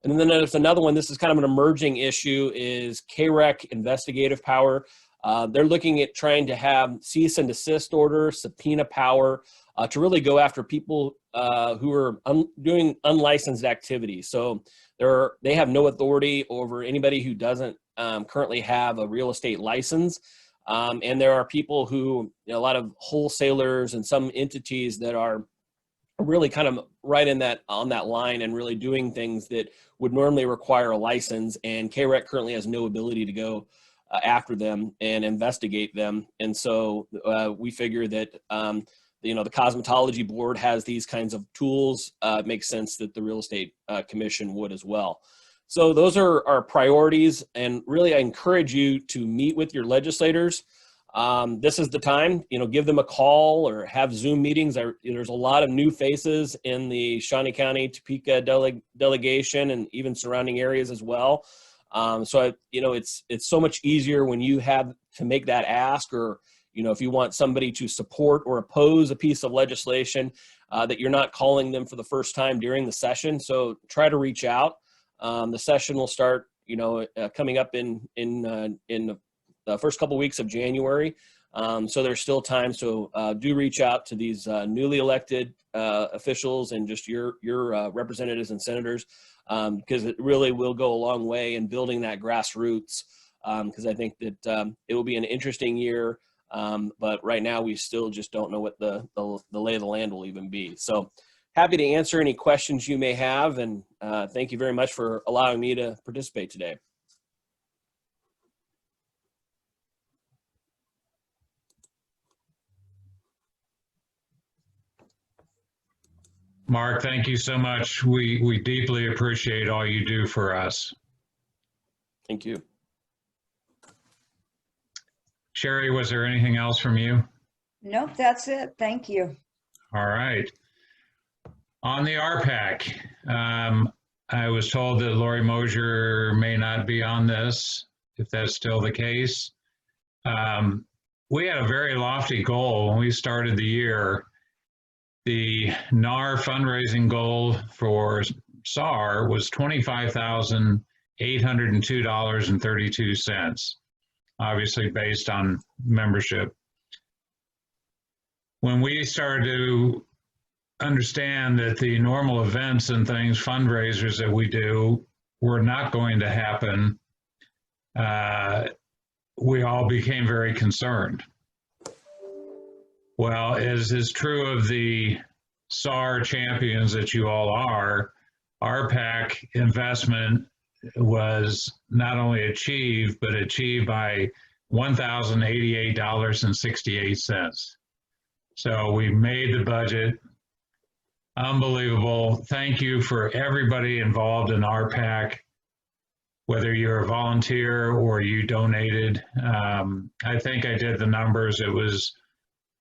And then there's another one, this is kind of an emerging issue, is KREC investigative power. They're looking at trying to have cease and desist order, subpoena power to really go after people who are doing unlicensed activities. So they have no authority over anybody who doesn't currently have a real estate license. And there are people who, a lot of wholesalers and some entities that are really kind of right on that line and really doing things that would normally require a license. And KREC currently has no ability to go after them and investigate them. And so we figure that, the cosmetology board has these kinds of tools. It makes sense that the real estate commission would as well. So those are our priorities, and really I encourage you to meet with your legislators. This is the time, give them a call or have Zoom meetings. There's a lot of new faces in the Shawnee County, Topeka delegation, and even surrounding areas as well. So it's so much easier when you have to make that ask, or if you want somebody to support or oppose a piece of legislation, that you're not calling them for the first time during the session. So try to reach out. The session will start coming up in the first couple weeks of January. So there's still time. So do reach out to these newly elected officials and just your representatives and senators, because it really will go a long way in building that grassroots. Because I think that it will be an interesting year, but right now we still just don't know what the lay of the land will even be. So happy to answer any questions you may have, and thank you very much for allowing me to participate today. Mark, thank you so much. We deeply appreciate all you do for us. Thank you. Sherry, was there anything else from you? Nope, that's it. Thank you. All right. On the RPAC, I was told that Lori Mosier may not be on this, if that's still the case. We had a very lofty goal when we started the year. The NAR fundraising goal for SAR was $25,802.32, obviously based on membership. When we started to understand that the normal events and things, fundraisers that we do, were not going to happen, we all became very concerned. Well, as is true of the SAR champions that you all are, RPAC investment was not only achieved, but achieved by $1,088.68. So we made the budget. Unbelievable. Thank you for everybody involved in RPAC, whether you're a volunteer or you donated. I think I did the numbers. It was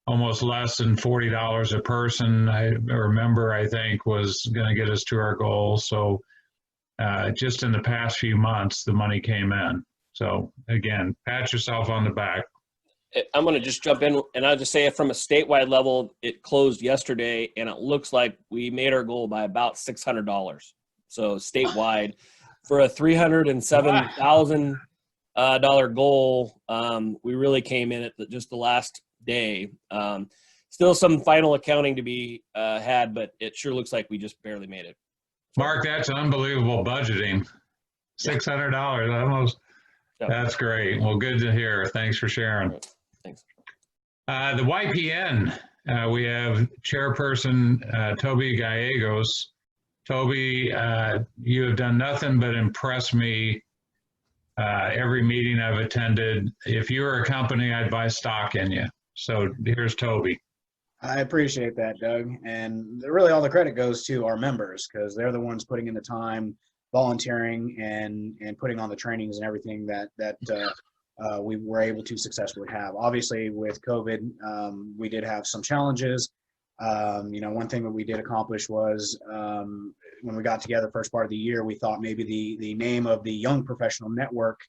almost less than $40 a person. I remember, I think, was going to get us to our goal. So just in the past few months, the money came in. So again, pat yourself on the back. I'm going to just jump in, and I'll just say from a statewide level, it closed yesterday, and it looks like we made our goal by about $600. So statewide, for a $307,000 goal, we really came in at just the last day. Still some final accounting to be had, but it sure looks like we just barely made it. Mark, that's unbelievable budgeting. $600 almost. Yep. That's great. Well, good to hear. Thanks for sharing. Thanks. The YPN, we have Chairperson Toby Gallegos. Toby, you have done nothing but impress me every meeting I've attended. If you were a company, I'd buy stock in you. So here's Toby. I appreciate that, Doug. And really all the credit goes to our members, because they're the ones putting in the time, volunteering, and putting on the trainings and everything that we were able to successfully have. Obviously, with COVID, we did have some challenges. One thing that we did accomplish was when we got together first part of the year, we thought maybe the name of the Young Professional Network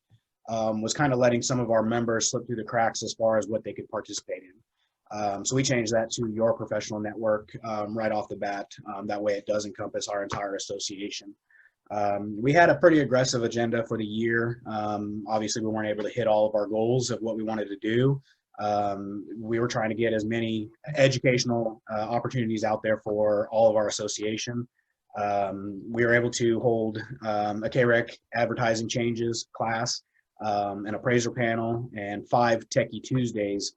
was kind of letting some of our members slip through the cracks as far as what they could participate in. So we changed that to Your Professional Network right off the bat. That way it does encompass our entire association. We had a pretty aggressive agenda for the year. Obviously, we weren't able to hit all of our goals of what we wanted to do. We were trying to get as many educational opportunities out there for all of our association. We were able to hold a KREC advertising changes class, an appraiser panel, and 5 Techie Tuesdays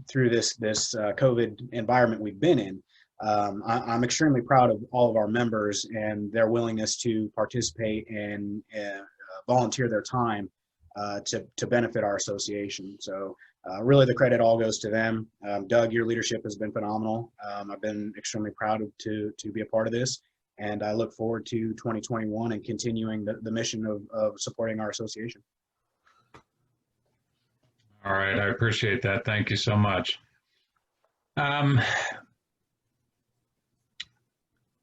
through this COVID environment we've been in. I'm extremely proud of all of our members and their willingness to participate and volunteer their time to benefit our association. So really the credit all goes to them. Doug, your leadership has been phenomenal. I've been extremely proud to be a part of this, and I look forward to 2021 and continuing the mission of supporting our association. All right, I appreciate that. Thank you so much.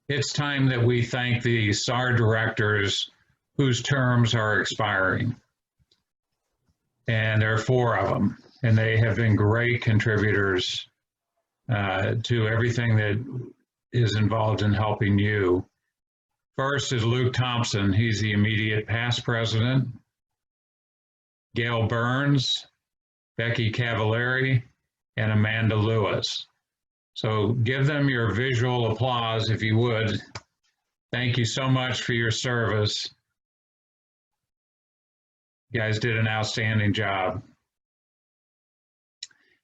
It's time that we thank the SAR directors whose terms are expiring. And there are 4 of them, and they have been great contributors to everything that is involved in helping you. First is Luke Thompson. He's the immediate past president. Gail Burns, Becky Cavallari, and Amanda Lewis. So give them your visual applause if you would. Thank you so much for your service. You guys did an outstanding job.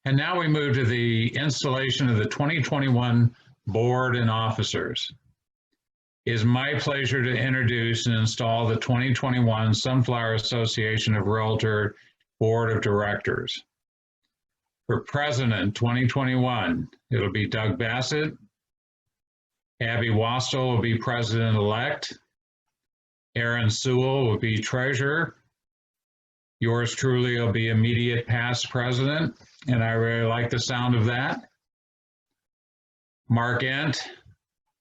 And now we move to the installation of the 2021 board and officers. It is my pleasure to introduce and install the 2021 Sunflower Association of Realtor Board of Directors. For President 2021, it'll be Doug Bassett. Abby Wastel will be President-elect. Aaron Sewell will be Treasurer. Yours truly will be immediate past president, and I really like the sound of that. Mark Ent,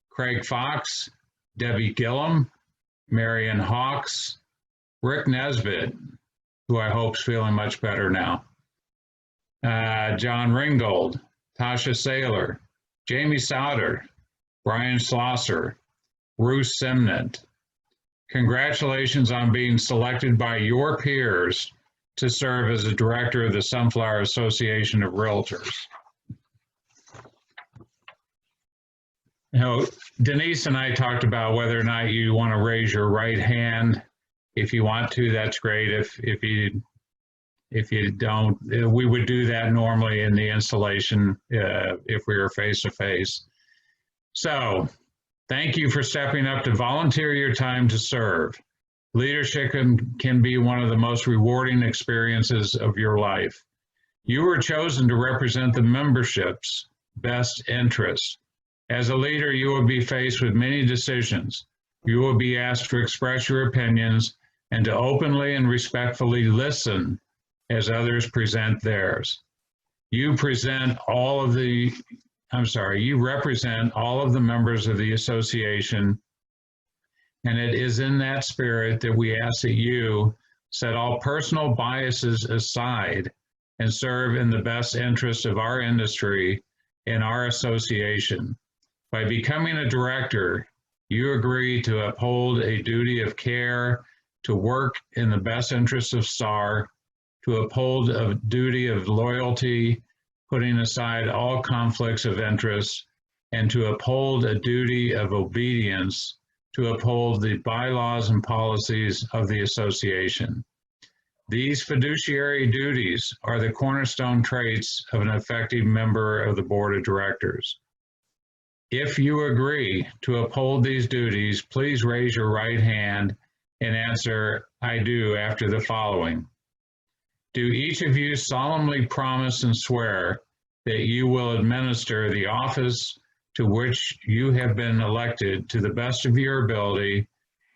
Craig Fox, Debbie Gillum, Marion Hawks, Rick Nesbitt, who I hope is feeling much better now. John Ringgold, Tasha Saylor, Jamie Sauter, Brian Schlosser, Ruth Simnett. Congratulations on being selected by your peers to serve as the director of the Sunflower Association of Realtors. You know, Denise and I talked about whether or not you want to raise your right hand. If you want to, that's great. If you don't, we would do that normally in the installation if we were face to face. So, thank you for stepping up to volunteer your time to serve. Leadership can be one of the most rewarding experiences of your life. You were chosen to represent the membership's best interests. As a leader, you will be faced with many decisions. You will be asked to express your opinions and to openly and respectfully listen as others present theirs. You represent all of the members of the association, and it is in that spirit that we ask that you set all personal biases aside and serve in the best interest of our industry and our association. By becoming a director, you agree to uphold a duty of care, to work in the best interest of SAR, to uphold a duty of loyalty, putting aside all conflicts of interest, and to uphold a duty of obedience, to uphold the bylaws and policies of the association. These fiduciary duties are the cornerstone traits of an effective member of the board of directors. If you agree to uphold these duties, please raise your right hand and answer, "I do," after the following. Do each of you solemnly promise and swear that you will administer the office to which you have been elected to the best of your ability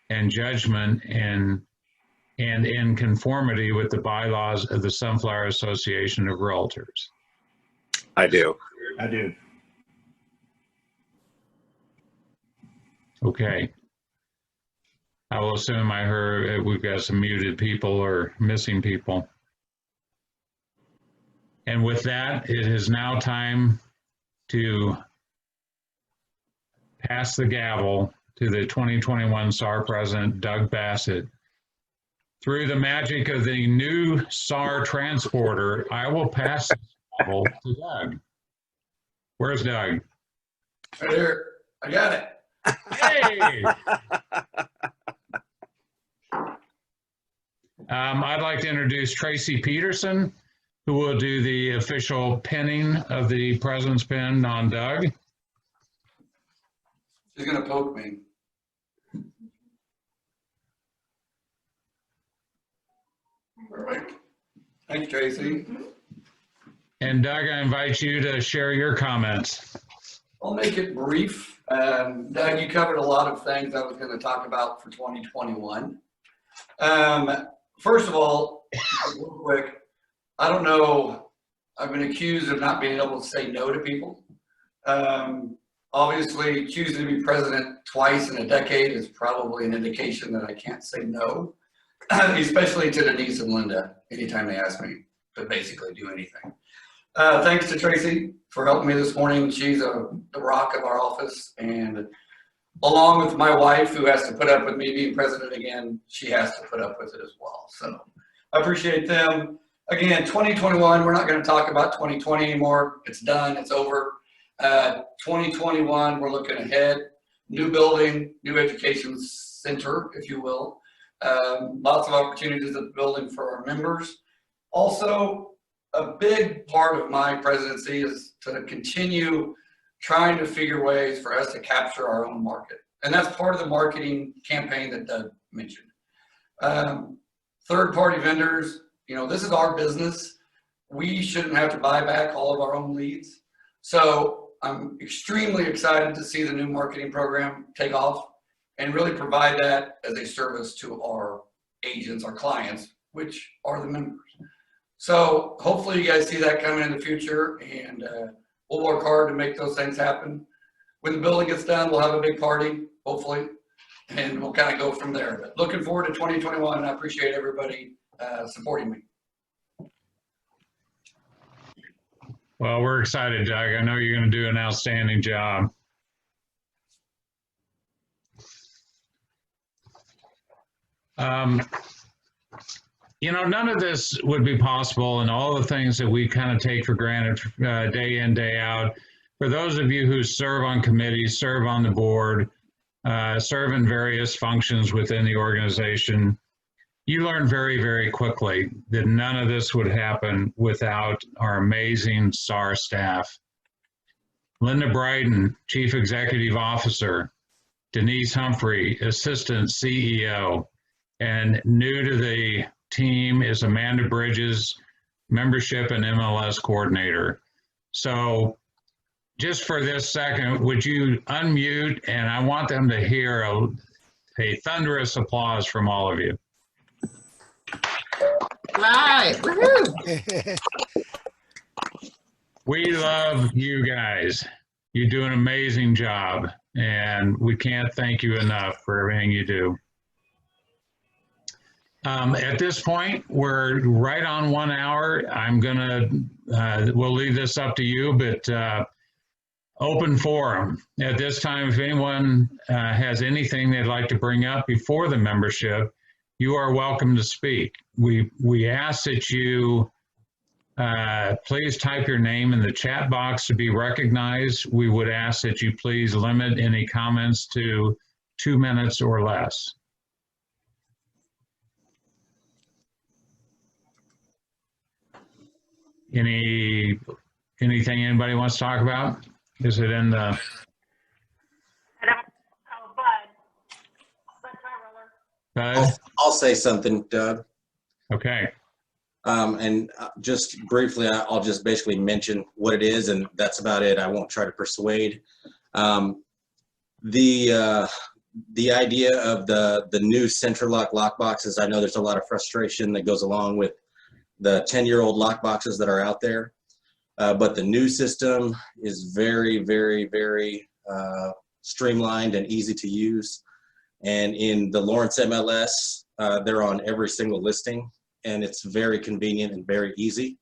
and judgment and in conformity with the bylaws of the Sunflower Association of Realtors? I do. I do. Okay. I will assume I heard we've got some muted people or missing people. And with that, it is now time to pass the gavel to the 2021 SAR President, Doug Bassett. Through the magic of the new SAR transporter, I will pass the gavel to Doug. Where's Doug? Right here. I got it. Hey! I'd like to introduce Tracy Peterson, who will do the official pinning of the president's pin on Doug. She's gonna poke me. Perfect. Thanks, Tracy. And Doug, I invite you to share your comments. I'll make it brief. Doug, you covered a lot of things I was going to talk about for 2021. First of all, real quick, I don't know, I've been accused of not being able to say no to people. Obviously, choosing to be president twice in a decade is probably an indication that I can't say no, especially to Denise and Linda anytime they ask me to basically do anything. Thanks to Tracy for helping me this morning. She's the rock of our office, and along with my wife, who has to put up with me being president again, she has to put up with it as well. So I appreciate them. Again, 2021, we're not going to talk about 2020 anymore. It's done. It's over. 2021, we're looking ahead. New building, new education center, if you will. Lots of opportunities at the building for our members. Also, a big part of my presidency is to continue trying to figure ways for us to capture our own market. And that's part of the marketing campaign that Doug mentioned. Third-party vendors, you know, this is our business. We shouldn't have to buy back all of our own leads. So I'm extremely excited to see the new marketing program take off and really provide that as a service to our agents, our clients, which are the members. So hopefully you guys see that coming in the future, and we'll work hard to make those things happen. When the building gets done, we'll have a big party, hopefully, and we'll kind of go from there. But looking forward to 2021, and I appreciate everybody supporting me. Well, we're excited, Doug. I know you're going to do an outstanding job. You know, none of this would be possible, and all the things that we kind of take for granted day in, day out. For those of you who serve on committees, serve on the board, serve in various functions within the organization, you learn very, very quickly that none of this would happen without our amazing SAR staff. Linda Bryden, Chief Executive Officer, Denise Humphrey, Assistant CEO, and new to the team is Amanda Bridges, Membership and MLS Coordinator. So just for this second, would you unmute, and I want them to hear a thunderous applause from all of you. Right. Woohoo. We love you guys. You do an amazing job, and we can't thank you enough for everything you do. At this point, we're right on 1 hour. I'm gonna, we'll leave this up to you, but open forum. At this time, if anyone has anything they'd like to bring up before the membership, you are welcome to speak. We ask that you please type your name in the chat box to be recognized. We would ask that you please limit any comments to 2 minutes or less. Anything anybody wants to talk about? Is it in the? Bud? I'll say something, Doug. Okay. And just briefly, I'll just basically mention what it is, and that's about it. I won't try to persuade. The idea of the new Centralock lock boxes, I know there's a lot of frustration that goes along with the 10-year-old lock boxes that are out there. But the new system is very, very, very streamlined and easy to use. And in the Lawrence MLS, they're on every single listing, and it's very convenient and very easy.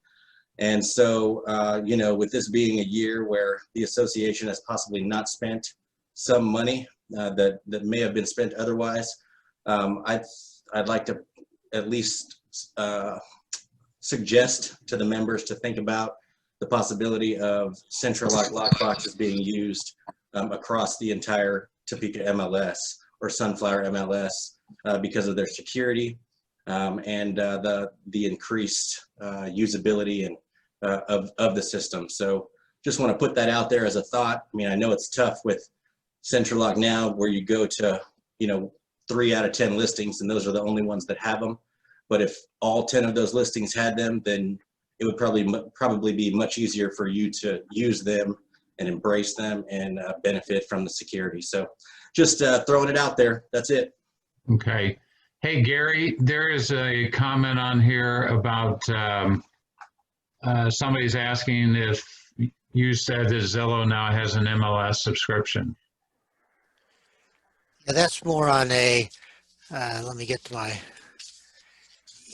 And so, you know, with this being a year where the association has possibly not spent some money that may have been spent otherwise, I'd like to at least suggest to the members to think about the possibility of Centralock lock boxes being used across the entire Topeka MLS or Sunflower MLS because of their security and the increased usability and of the system. So just want to put that out there as a thought. I mean, I know it's tough with Centralock now where you go to, you know, 3 out of 10 listings and those are the only ones that have them. But if all 10 of those listings had them, then it would probably be much easier for you to use them and embrace them and benefit from the security. So just throwing it out there. That's it. Okay. Hey, Gary, there is a comment on here about somebody's asking if you said that Zillow now has an MLS subscription. Yeah, that's more on a, let me get to my,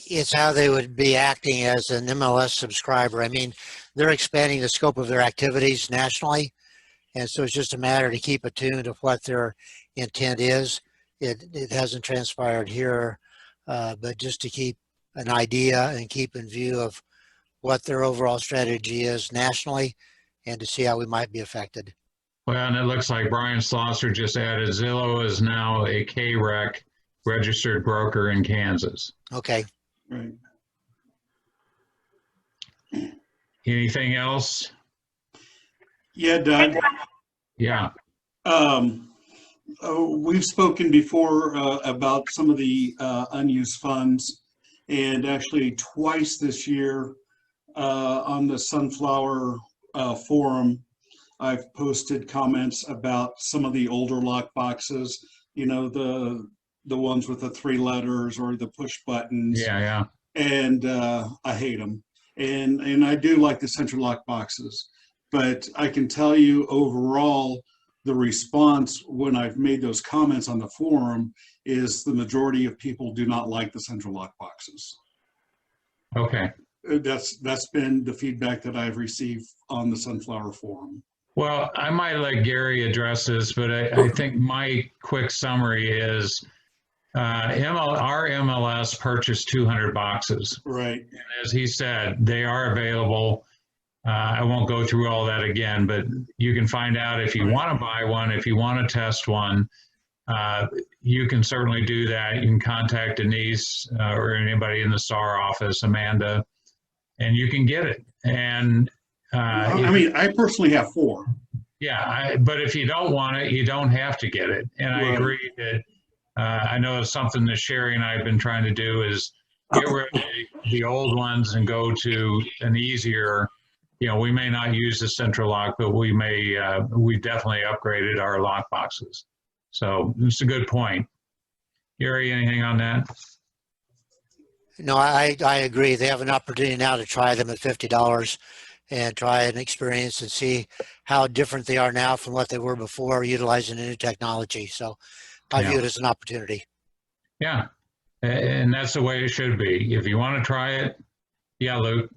it's how they would be acting as an MLS subscriber. I mean, they're expanding the scope of their activities nationally. And so it's just a matter to keep attuned to what their intent is. It hasn't transpired here, but just to keep an idea and keep in view of what their overall strategy is nationally and to see how we might be affected. Well, and it looks like Brian Slosser just added Zillow is now a KREC registered broker in Kansas. Okay. Right. Anything else? Yeah, Doug. Yeah. We've spoken before about some of the unused funds, and actually twice this year on the Sunflower forum, I've posted comments about some of the older lock boxes, you know, the ones with the 3 letters or the push buttons. Yeah, yeah. And I hate them. And I do like the central lock boxes, but I can tell you overall, the response when I've made those comments on the forum is the majority of people do not like the central lock boxes. Okay. That's been the feedback that I've received on the Sunflower forum. Well, I might let Gary address this, but I think my quick summary is our MLS purchased 200 boxes. Right. And as he said, they are available. I won't go through all that again, but you can find out if you want to buy one, if you want to test one, you can certainly do that. You can contact Denise or anybody in the SAR office, Amanda, and you can get it. And I mean, I personally have 4. Yeah, but if you don't want it, you don't have to get it. And I agree that I know it's something that Sherry and I have been trying to do is get rid of the old ones and go to an easier, you know, we may not use the central lock, but we may, we definitely upgraded our lock boxes. So it's a good point. Gary, anything on that? No, I agree. They have an opportunity now to try them at $50 and try an experience and see how different they are now from what they were before utilizing the new technology. So I view it as an opportunity. Yeah, and that's the way it should be. If you want to try it, yeah, Luke.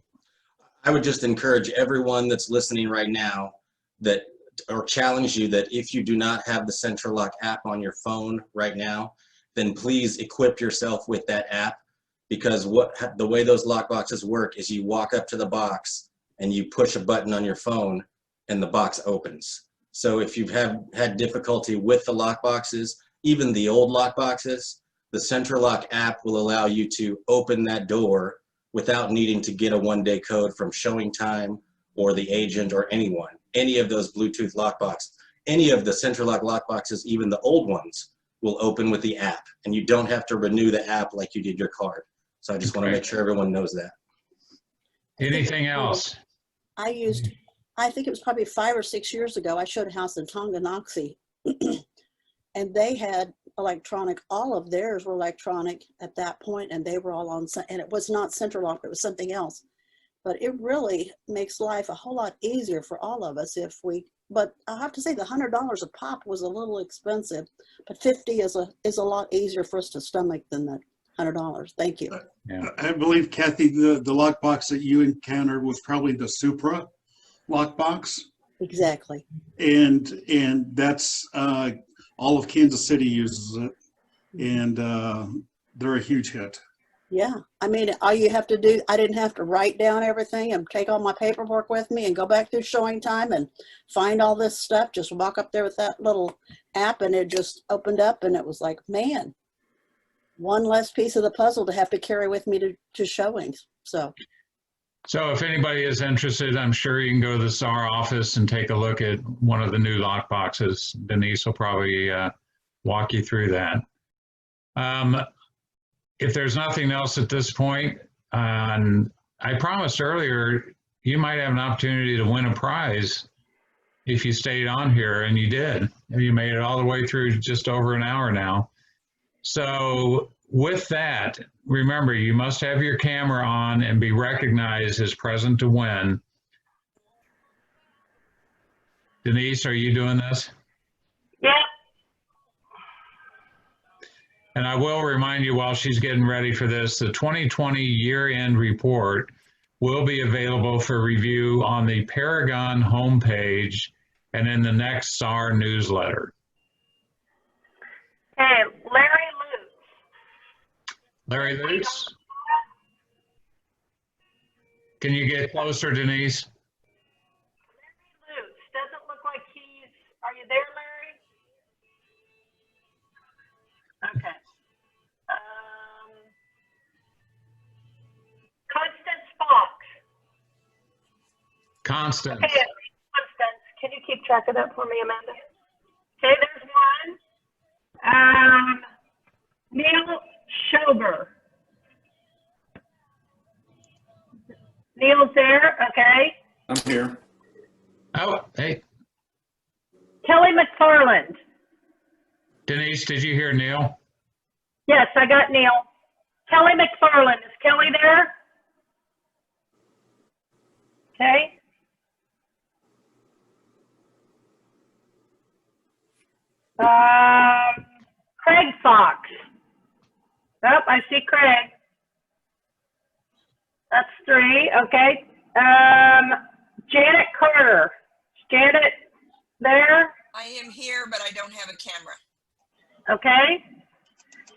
I would just encourage everyone that's listening right now that, or challenge you that if you do not have the Central Lock app on your phone right now, then please equip yourself with that app, because the way those lock boxes work is you walk up to the box and you push a button on your phone and the box opens. So if you've had difficulty with the lock boxes, even the old lock boxes, the Central Lock app will allow you to open that door without needing to get a one-day code from Showing Time or the agent or anyone. Any of those Bluetooth lockbox, any of the Central Lock lockboxes, even the old ones, will open with the app, and you don't have to renew the app like you did your card. So I just want to make sure everyone knows that. Anything else? I think it was probably 5 or 6 years ago, I showed a house in Tonganoxie and they had electronic, all of theirs were electronic at that point, and they were all on, and it was not Central Lock, it was something else. But it really makes life a whole lot easier for all of us if we, but I have to say the $100 a pop was a little expensive, but 50 is a lot easier for us to stomach than the $100. Thank you. Yeah. I believe, Kathy, the lockbox that you encountered was probably the Supra lockbox. Exactly. And that's all of Kansas City uses it, and they're a huge hit. Yeah, I mean, all you have to do, I didn't have to write down everything and take all my paperwork with me and go back through Showing Time and find all this stuff. Just walk up there with that little app and it just opened up, and it was like, man, one less piece of the puzzle to have to carry with me to showings. So if anybody is interested, I'm sure you can go to the SAR office and take a look at one of the new lock boxes. Denise will probably walk you through that. If there's nothing else at this point, I promised earlier, you might have an opportunity to win a prize if you stayed on here, and you did. You made it all the way through just over an hour now. So with that, remember, you must have your camera on and be recognized as present to win. Denise, are you doing this? Yeah. And I will remind you while she's getting ready for this, the 2020 year-end report will be available for review on the Paragon homepage and in the next SAR newsletter. Okay, Larry Lutz. Larry Lutz? Can you get closer, Denise? Larry Lutz, doesn't look like he's, are you there, Larry? Okay. Constance Fox. Constance. Okay, Constance, can you keep track of that for me, Amanda? Okay, there's one. Neil Schober. Neil's there, okay. I'm here. Oh, hey, Kelly McFarland. Denise, did you hear Neil? Yes, I got Neil. Kelly McFarland, is Kelly there? Okay. Craig Fox. Oh, I see Craig. That's 3, okay. Janet Carter. Is Janet there? I am here, but I don't have a camera. Okay.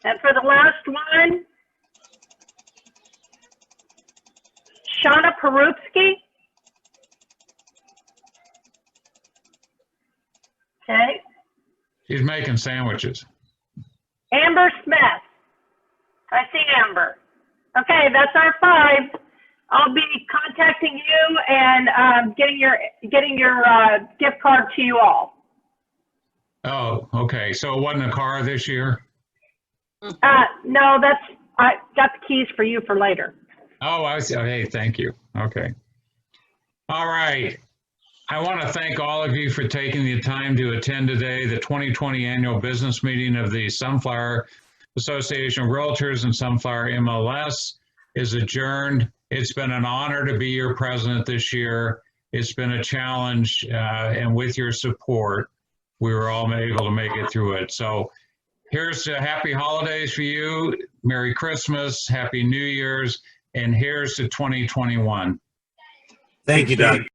And for the last one, Shauna Perupski. Okay. She's making sandwiches. Amber Smith. I see Amber. Okay, that's our 5. I'll be contacting you and getting your gift card to you all. Oh, okay. So it wasn't a car this year? No, I got the keys for you for later. Oh, I see. Hey, thank you. Okay. All right. I want to thank all of you for taking the time to attend today. The 2020 annual business meeting of the Sunflower Association of REALTORS and Sunflower MLS is adjourned. It's been an honor to be your president this year. It's been a challenge, and with your support, we were all able to make it through it. So here's happy holidays for you. Merry Christmas, Happy New Year's, and here's to 2021. Thank you, Doug.